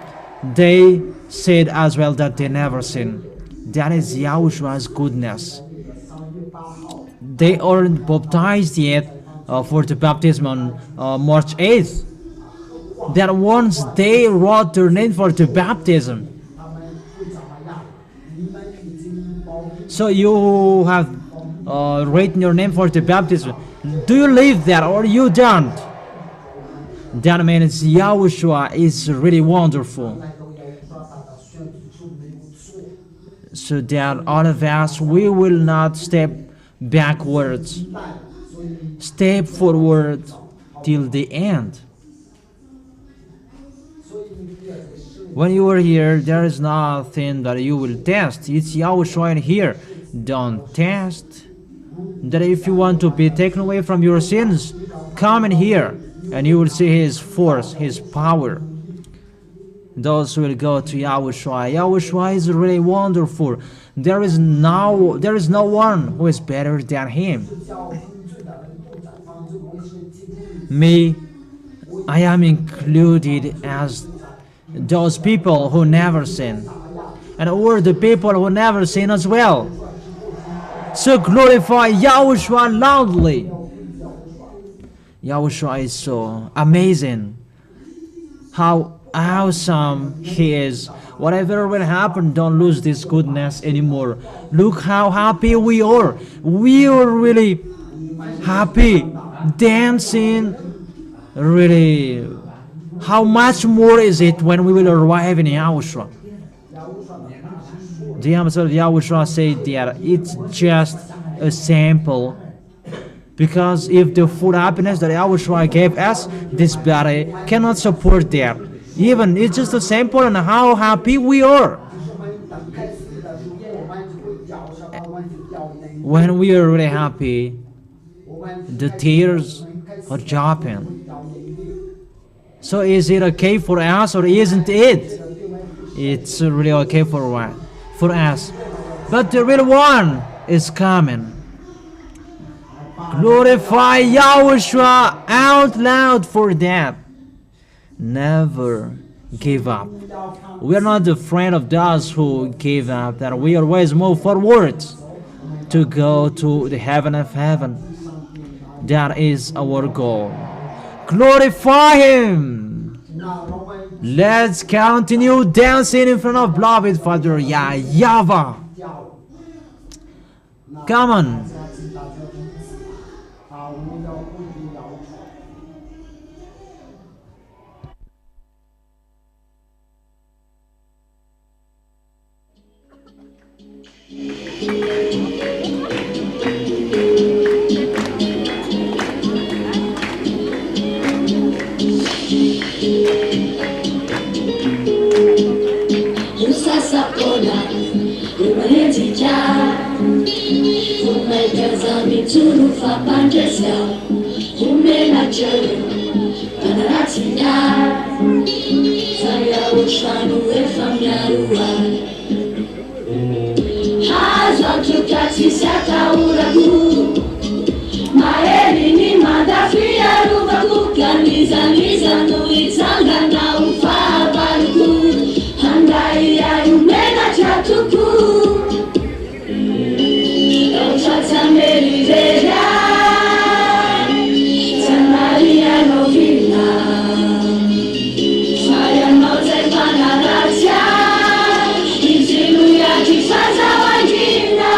they said as well that they never sin. That is Yahushua's goodness. They aren't baptized yet for the baptism on March 8th. That once they wrote their name for the baptism. So you have written your name for the baptism. Do you live that or you don't? That means Yahushua is really wonderful. So that all of us, we will not step backwards. Step forward till the end. When you are here, there is nothing that you will test. It's Yahushua in here. Don't test. That if you want to be taken away from your sins, come in here and you will see His force, His power. Those who will go to Yahushua. Yahushua is really wonderful. There is no one who is better than Him. Me, I am included as those people who never sin. And we're the people who never sin as well. So glorify Yahushua loudly. Yahushua is so amazing. How awesome He is. Whatever will happen, don't lose this goodness anymore. Look how happy we are. We are really happy, dancing. Really, how much more is it when we will arrive in Yahushua? The Apostle Yahushua said that it's just a sample. Because if the full happiness that Yahushua gave us, this body cannot support that. Even it's just a sample on how happy we are. When we are really happy, the tears are dropping. So is it okay for us or isn't it? It's really okay for what? For us. But the real one is coming. Glorify Yahushua out loud for that. Never give up. We are not afraid of those who give up, that we always move forward to go to the heaven of heaven. That is our goal. Glorify Him. Let's continue dancing in front of beloved Father Yahweh. Come on. Usasapona, umenetija, umegeza mitunu fapandesa, umenachelo, panaratia, saya ushanu efamyaruwa. Hazwa tukati sata uragu, maeli ni madafia rubagu, kaniza nuitanga na ufabarugu. Handai ya umena chatuku, Ochata merideya, Tanaria novina, Saya noze panaratia, Izilu ya kifaza wajina.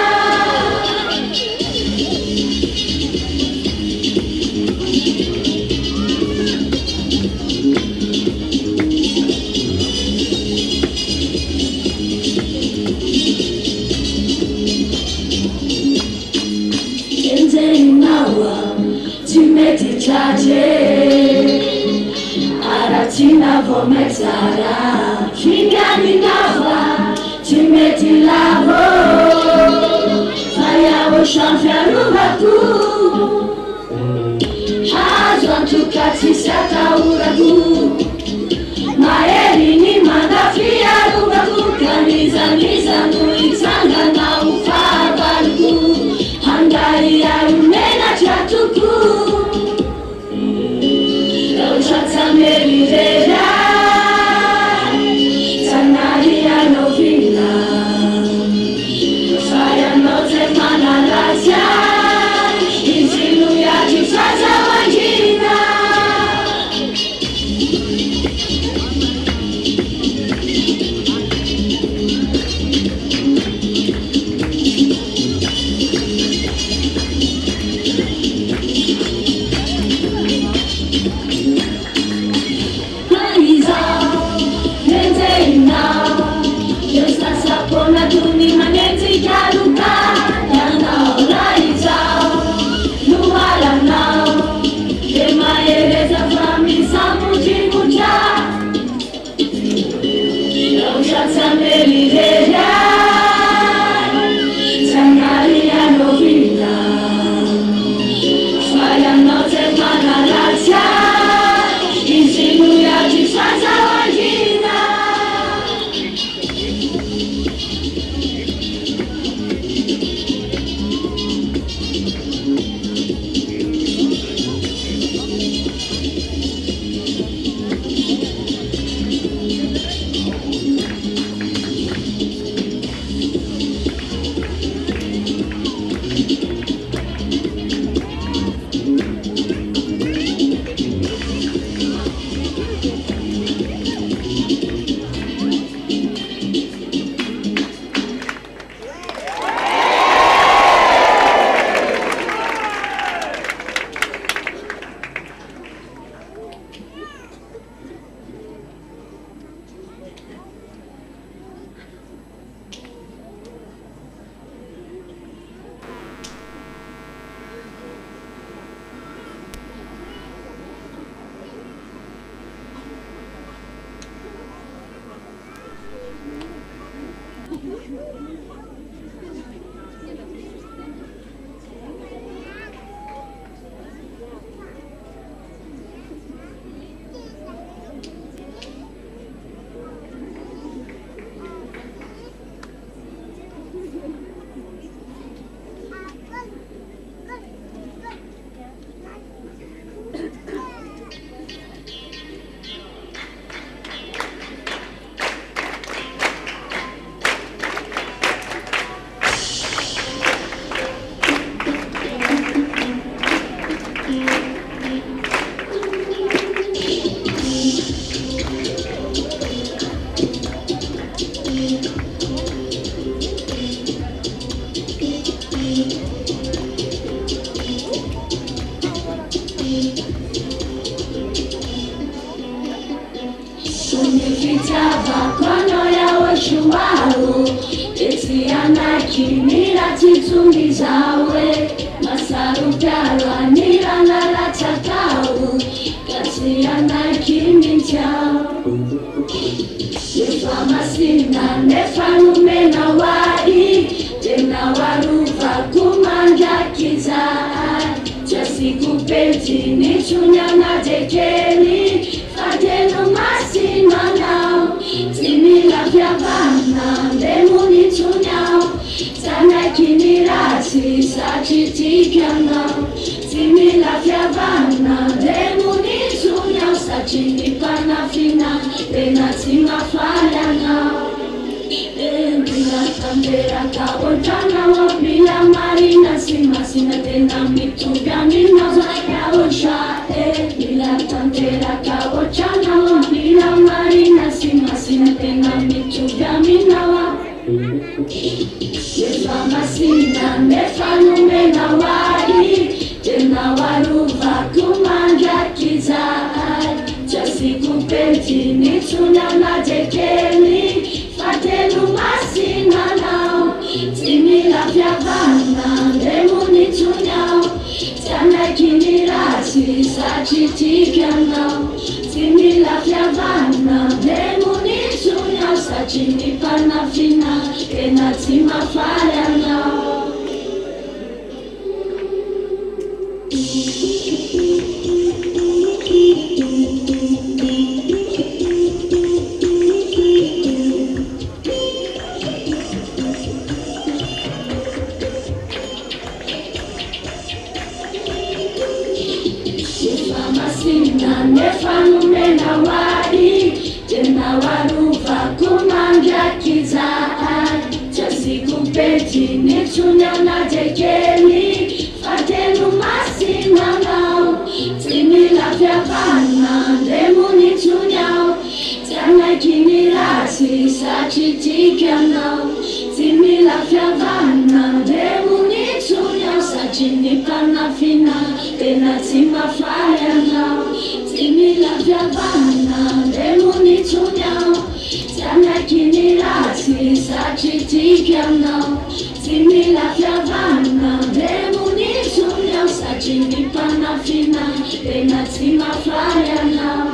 Aratina vometara, Chingani nava, Timeti lavo, Faya oshanfia rubaku, Hazwan tukati sata uragu, Maeli ni mandafia rubaku, Kaniza nuitanga na ufabarugu, Handai ya umena chatuku. Ochata merideya, Tanaria novina, Saya noze panaratia, Izilu ya kifaza wajina. Unifitava kono ya washuwaru eti anakinira tituni zawe masaru pyarwa nira nara takau kati anakini chao Nefamasina nefanumena wari tena waruva kumanja kizai Jasikupeti nichunyana tekeni Fatenu masina nao Timila vya vana Lemu nichunyao Sana kinirasi Sachitika nao Timila vya vana Lemu nichunyao Sachinipana fina Lena timafaya nao Bila tambera kaotana wabila marina sima sina tena mitu vya minaza ya osha Bila tambera kaotana wabila marina sima sina tena mitu vya minawa Nefama sina nefanumena wari tena waruva kumanja kizai Jasikupeti nichunyana tekeni Fatenu masina nao Timila vya vana Lemu nichunyao Tana kinirasi Sachitika nao Timila vya vana Lemu nichunyao Sachinipana fina Ena timafaya nao Masina nefanumena wari tena waruva kumanja kizai Jasikupeti nichunyana tekeni Fatenu masina nao Timila vya vana Lemu nichunyao Tana kinirasi Sachitika nao Timila vya vana Lemu nichunyao Sachinipana fina Tena timafaya nao Timila vya vana Lemu nichunyao Tana kinirasi Sachitika nao Timila vya vana Lemu nichunyao Sachinipana fina Tena timafaya nao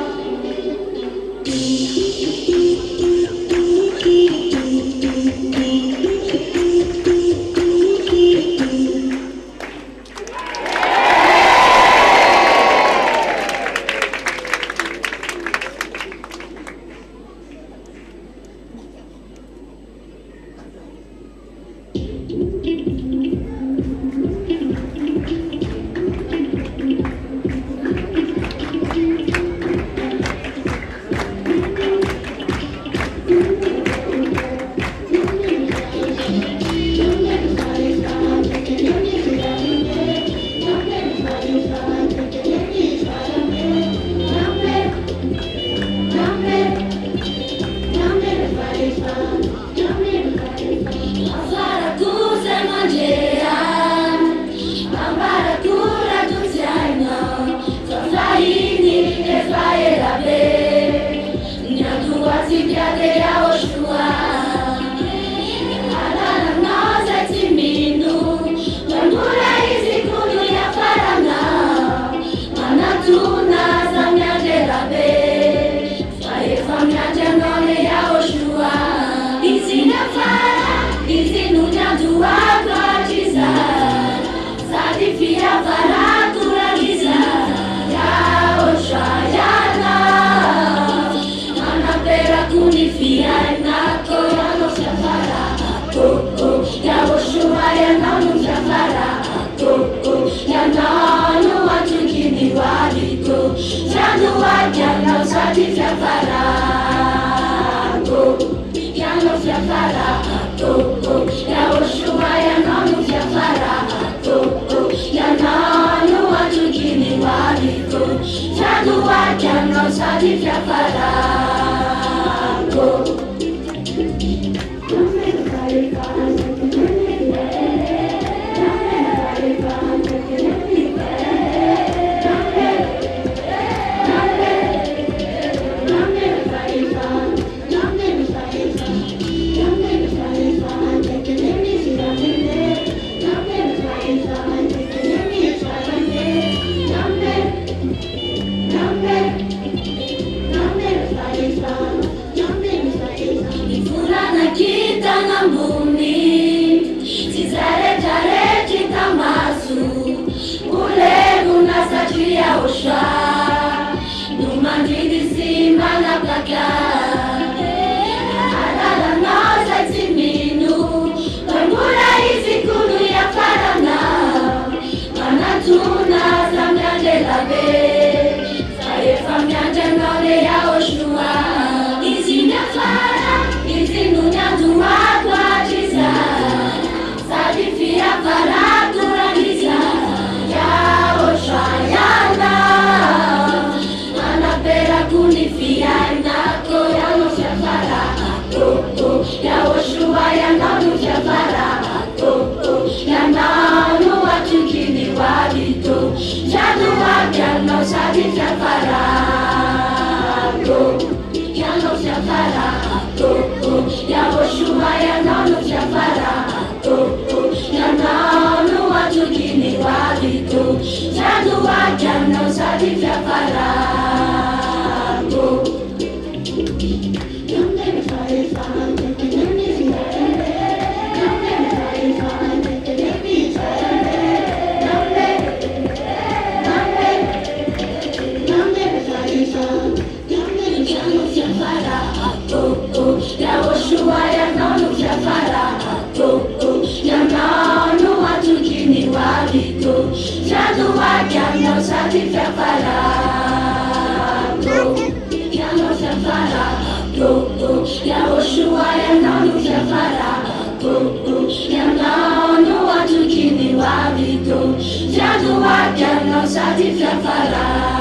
Yaoshua, Numandidi Simba na Plaka, Adala Noza Timinu, Bangura Izikunu ya Farana, Manatuna Zamyande Labe, Sayefa Myande Nole Yaoshua, Izina Fara, Izinu Nyandua kwa Jiza, Sadifia Fara Turaniza, Yaoshua Yana, Anapera Kunifia Nako Yaoshua Fara, Yaoshua Yana Nusha Fara, Yana Nua Tukini Wabito, Jadu Wabiano Sadifia Fara, Yaoshua Fara, Yaoshua Yana Nusha Fara, Yana Nua Tukini Wabito, Jadu Wabiano Sadifia Fara. Yaoshua Yana Nusha Fara, Yana Nua Tukini Wabito, Jadu Wabiano Sadifia Fara, Yaoshua Fara, Yaoshua Yana Nusha Fara, Yana Nua Tukini Wabito, Jadu Wabiano Sadifia Fara.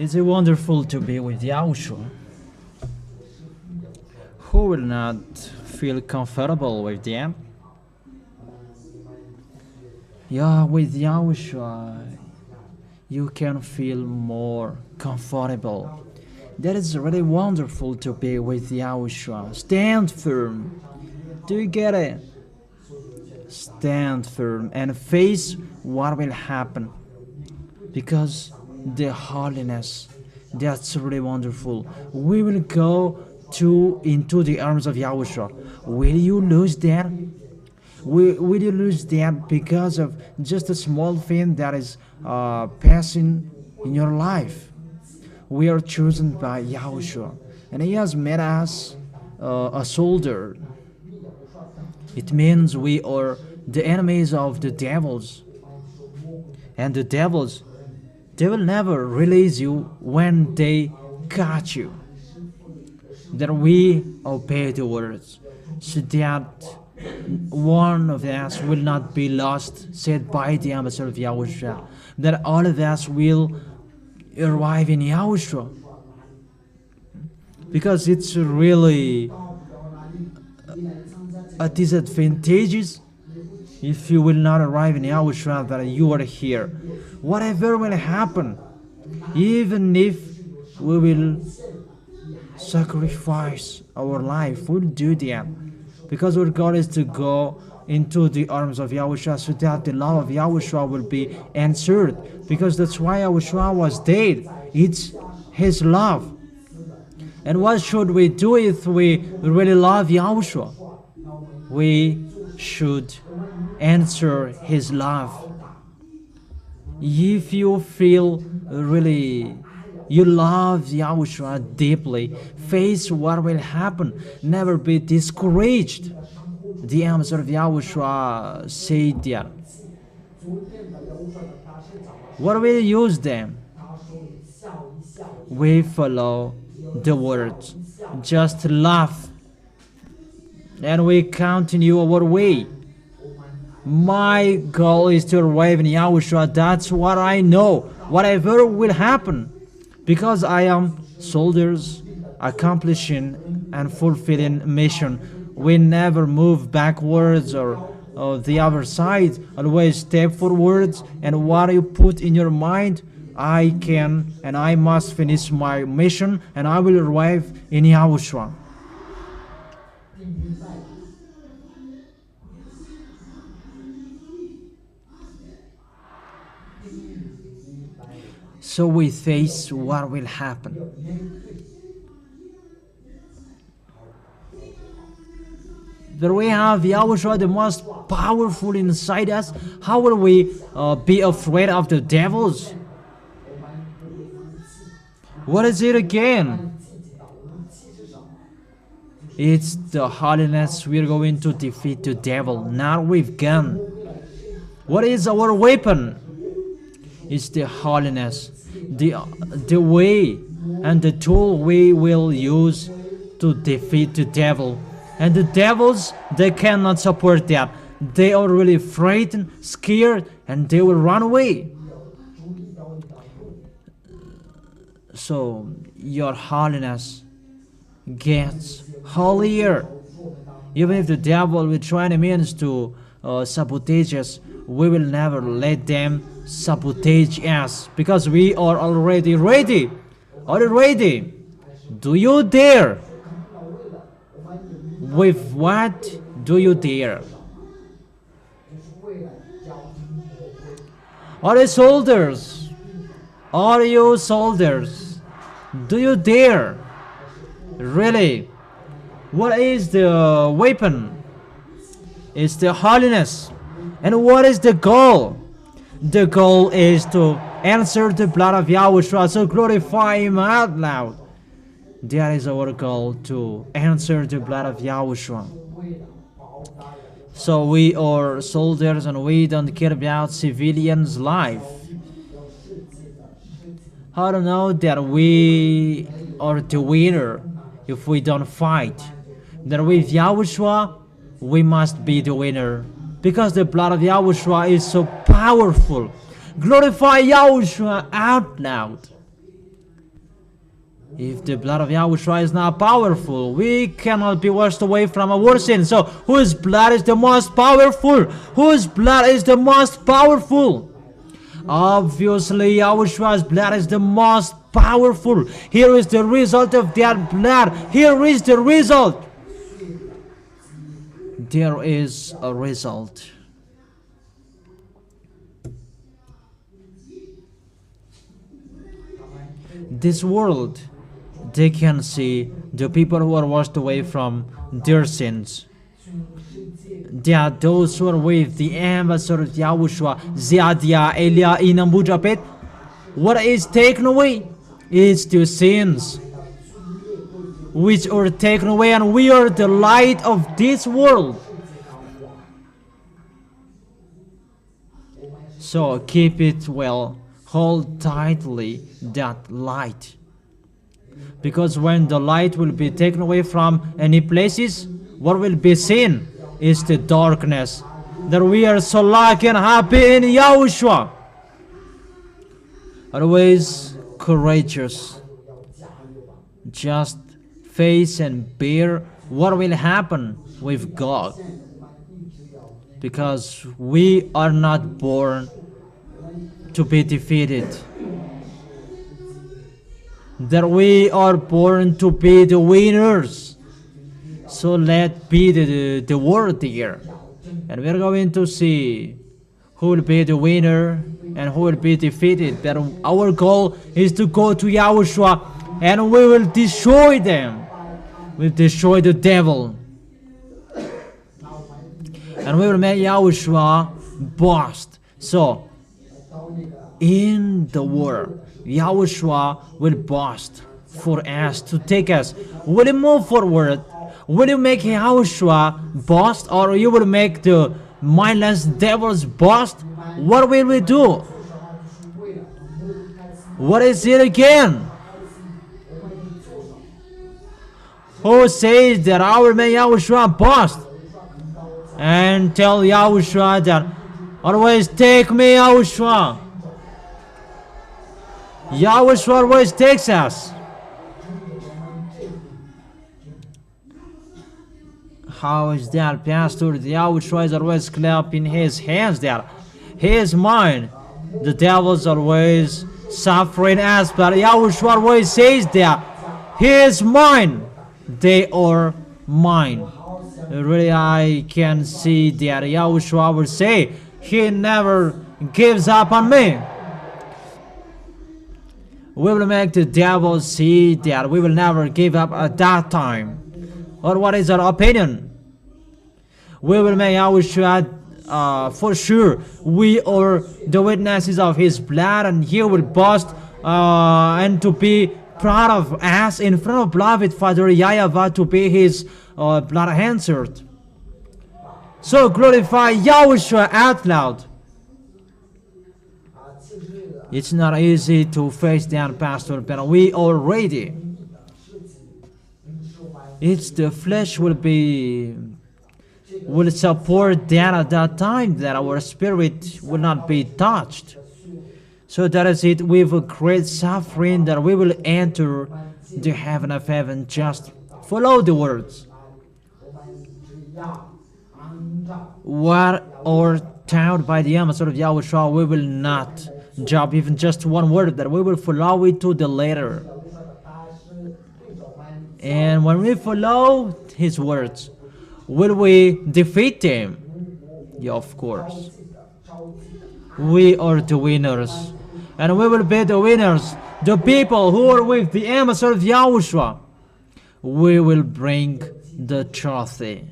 It's a wonderful to be with Yahushua. Who will not feel comfortable with them? Yeah, with Yahushua, you can feel more comfortable. That is really wonderful to be with Yahushua. Stand firm. Do you get it? Stand firm and face what will happen. Because the holiness, that's really wonderful. We will go into the arms of Yahushua. Will you lose that? Will you lose that because of just a small thing that is passing in your life? We are chosen by Yahushua, and He has made us a soldier. It means we are the enemies of the devils, and the devils, they will never release you when they catch you. That we obey the words, so that one of us will not be lost, said by the ambassador of Yahushua, that all of us will arrive in Yahushua. Because it's really a disadvantageous if you will not arrive in Yahushua that you are here. Whatever will happen, even if we will sacrifice our life, we'll do that. Because our goal is to go into the arms of Yahushua so that the love of Yahushua will be answered. Because that's why Yahushua was dead. It's His love. And what should we do if we really love Yahushua? We should answer His love. If you feel really you love Yahushua deeply, face what will happen. Never be discouraged. The ambassador of Yahushua said that. What will use them? We follow the words. Just laugh. And we continue our way. My goal is to arrive in Yahushua. That's what I know. Whatever will happen. Because I am soldiers accomplishing and fulfilling mission. We never move backwards or the other side. Always step forwards. And what you put in your mind, I can and I must finish my mission and I will arrive in Yahushua. So we face what will happen. There we have Yahushua, the most powerful inside us. How will we be afraid of the devils? What is it again? It's the holiness. We're going to defeat the devil, not with gun. What is our weapon? It's the holiness. The way and the tool we will use to defeat the devil. And the devils, they cannot support that. They are really frightened, scared, and they will run away. So your holiness gets holier. Even if the devil will try any means to sabotage us, we will never let them sabotage us, because we are already ready. Are you ready? Do you dare? With what do you dare? Are you soldiers? Are you soldiers? Do you dare? Really? What is the weapon? It's the holiness. And what is the goal? The goal is to answer the blood of Yahushua, so glorify Him out loud. That is our goal, to answer the blood of Yahushua. So we are soldiers and we don't care about civilians' life. How to know that we are the winner if we don't fight? That with Yahushua, we must be the winner. Because the blood of Yahushua is so powerful. Glorify Yahushua out loud. If the blood of Yahushua is not powerful, we cannot be washed away from our sin. So, whose blood is the most powerful? Whose blood is the most powerful? Obviously, Yahushua's blood is the most powerful. Here is the result of that blood. Here is the result. There is a result. This world, they can see the people who are washed away from their sins. They are those who are with the ambassador of Yahushua, Ziadia, Elia, Inambujapet. What is taken away is the sins which are taken away, and we are the light of this world. So keep it well, hold tightly that light. Because when the light will be taken away from any places, what will be seen is the darkness. That we are so lucky and happy in Yahushua. Always courageous. Just face and bear what will happen with God. Because we are not born to be defeated. That we are born to be the winners. So let be the word here. And we're going to see who will be the winner and who will be defeated. But our goal is to go to Yahushua and we will destroy them. We'll destroy the devil. And we will make Yahushua boast. So, in the war, Yahushua will boast for us to take us. Will you move forward? Will you make Yahushua boast, or you will make the mindless devils boast? What will we do? What is it again? Who says that I will make Yahushua boast? And tell Yahushua that always take me, Yahushua. Yahushua always takes us. How is that, Pastor? The Yahushua is always clapping his hands there. He is mine. The devil's always suffering us, but Yahushua always says that he is mine. They are mine. Really, I can see that Yahushua will say, he never gives up on me. We will make the devil see that we will never give up at that time. Or what is our opinion? We will make Yahushua for sure. We are the witnesses of his blood, and he will boast and to be proud of us in front of beloved Father Yahweh to be his blood answered. So glorify Yahushua out loud. It's not easy to face down, Pastor, but we are ready. It's the flesh will support that at that time, that our spirit will not be touched. So that is it, with a great suffering, that we will enter the heaven of heaven. Just follow the words. What are taught by the ambassador of Yahushua, we will not drop even just one word, that we will follow it to the letter. And when we follow his words, will we defeat them? Yeah, of course. We are the winners. And we will be the winners. The people who are with the ambassador of Yahushua, we will bring the trophy.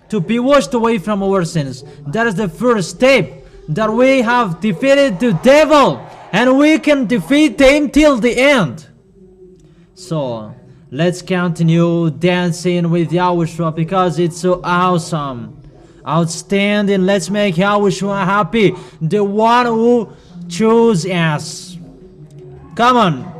To be washed away from our sins. That is the first step. That we have defeated the devil. And we can defeat him till the end. So, let's continue dancing with Yahushua because it's so awesome. Outstanding. Let's make Yahushua happy. The one who chose us. Come on.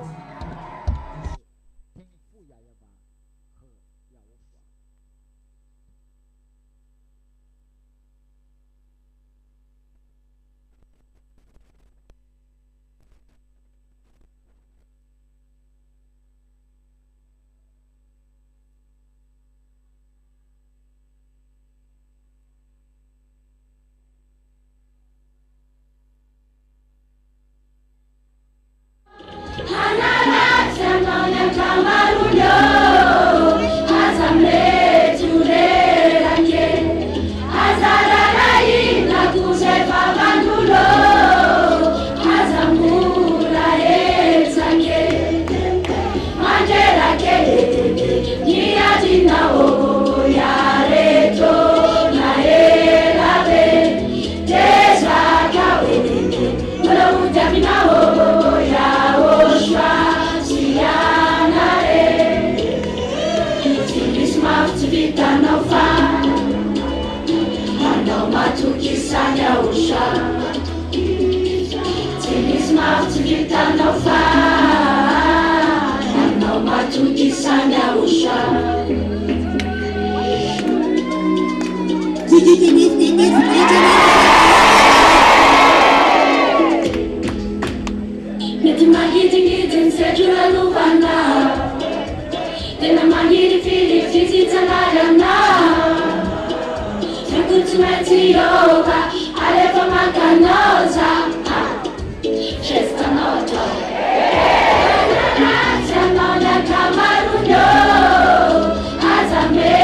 Magiting sexual luvana. Then I'm magiri fili fiti tanayana. Tukutumetioga, alefa maganoza. Shestanoto. Sanona kamaruno. Azame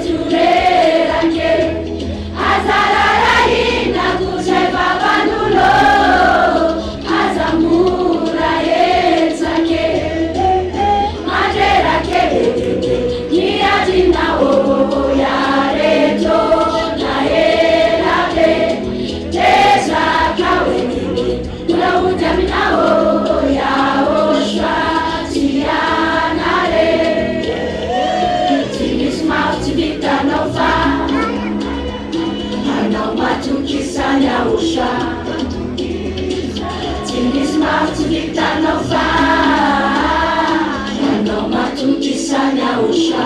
turerake. Azararahina kuseba banulo. Azamura yetsake. Madera kebe. Niyatina o yareto. Naelabe. Tesa kawe. Mula utamina o yaosha. Tianare. Tinis mouth to be done over. I know what to kiss on Yausha. Tinis mouth to be done over. I know what to kiss on Yausha.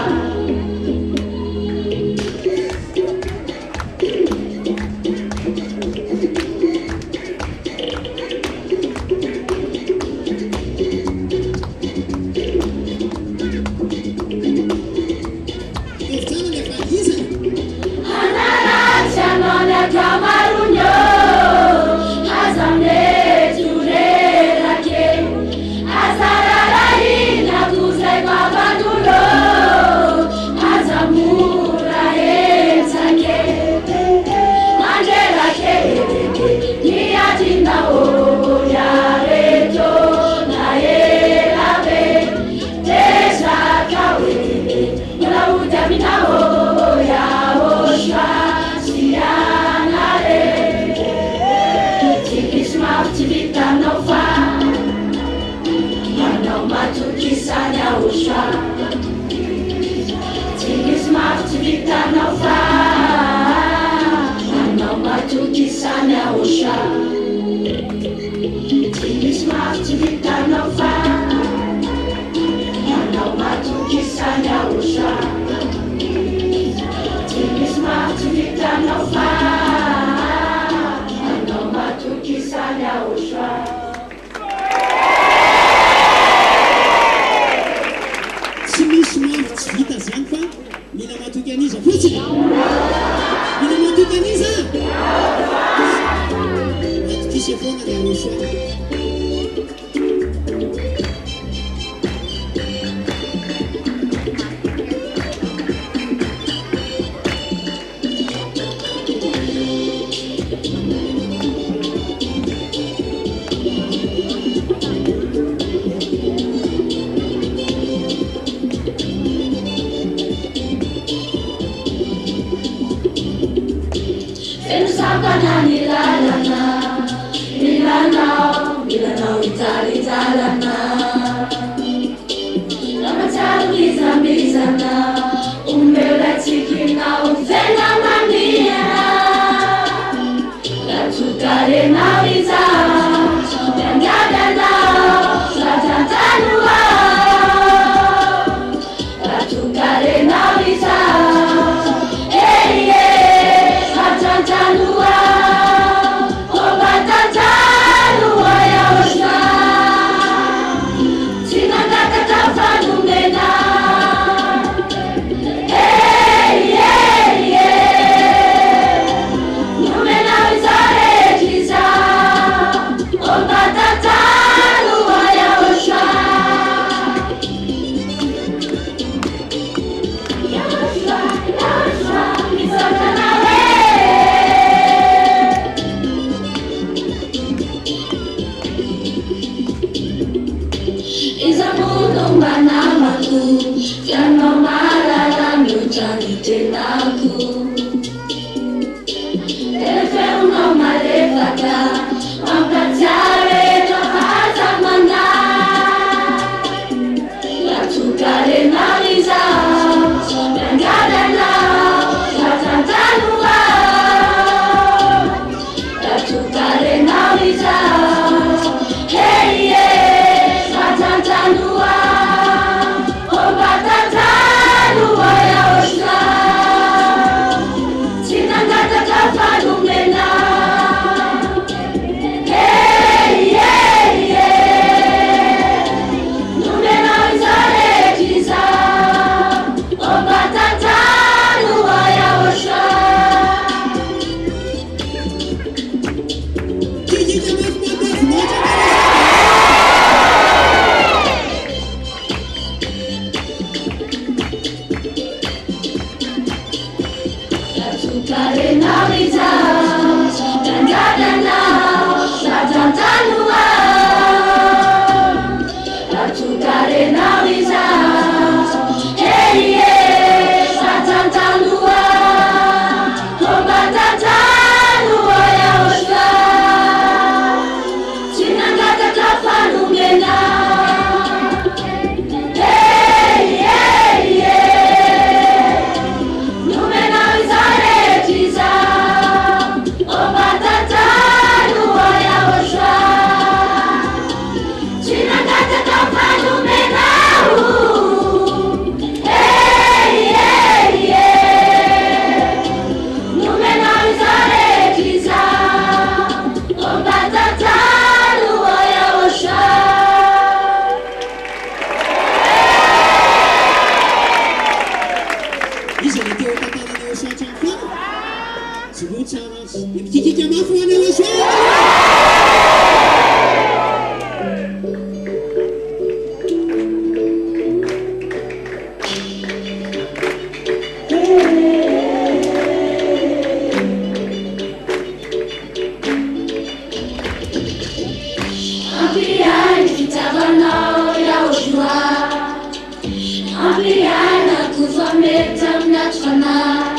Fana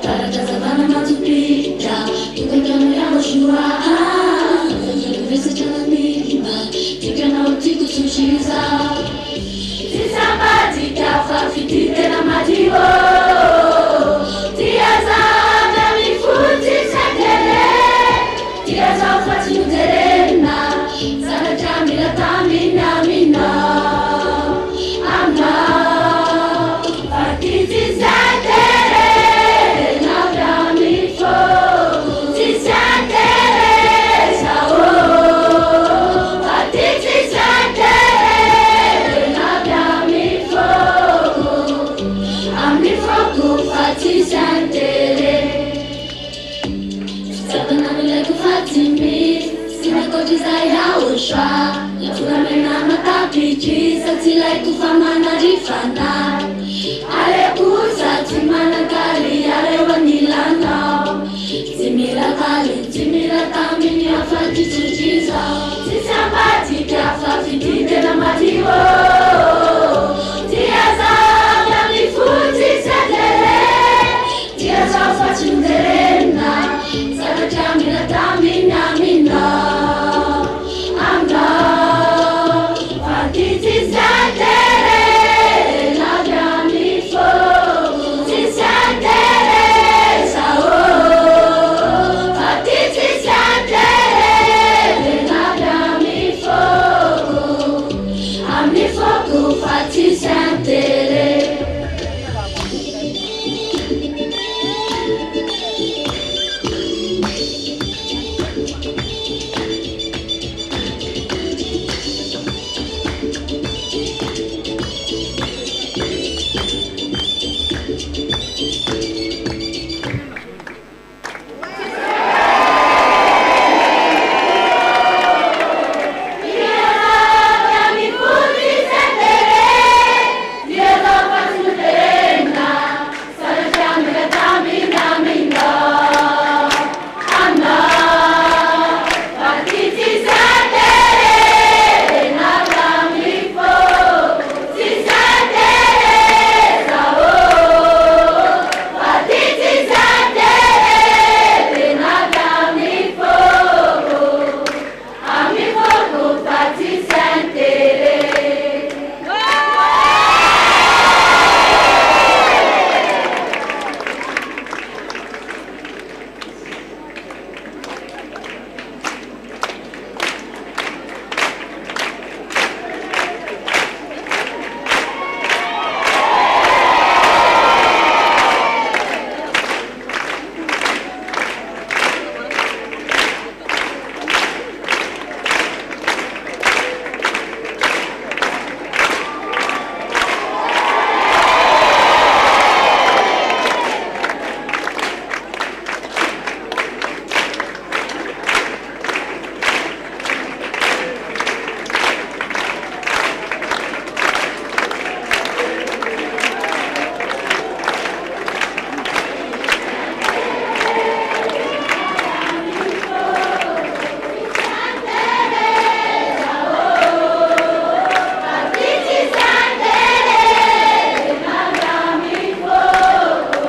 Taratazavana Matupita Tukakano Yamo Shura Vese Chanamima Tikana Utiku Tushiza Tisambati Kafa Fitite na Matiwo Tiaza Namifuti Sakele Tiaza Ufati Uterena Sana Jamila Tamina Mina Amna Satilai kufamana rifana Ale kusa timana kali ale wanilana Timira kali timira tamini afati tujiza Tisambati kafa fitite na matiwo Tiaza namifuti sadele Tiaza ufati mderena Sana jamila tamina mina Fati Santere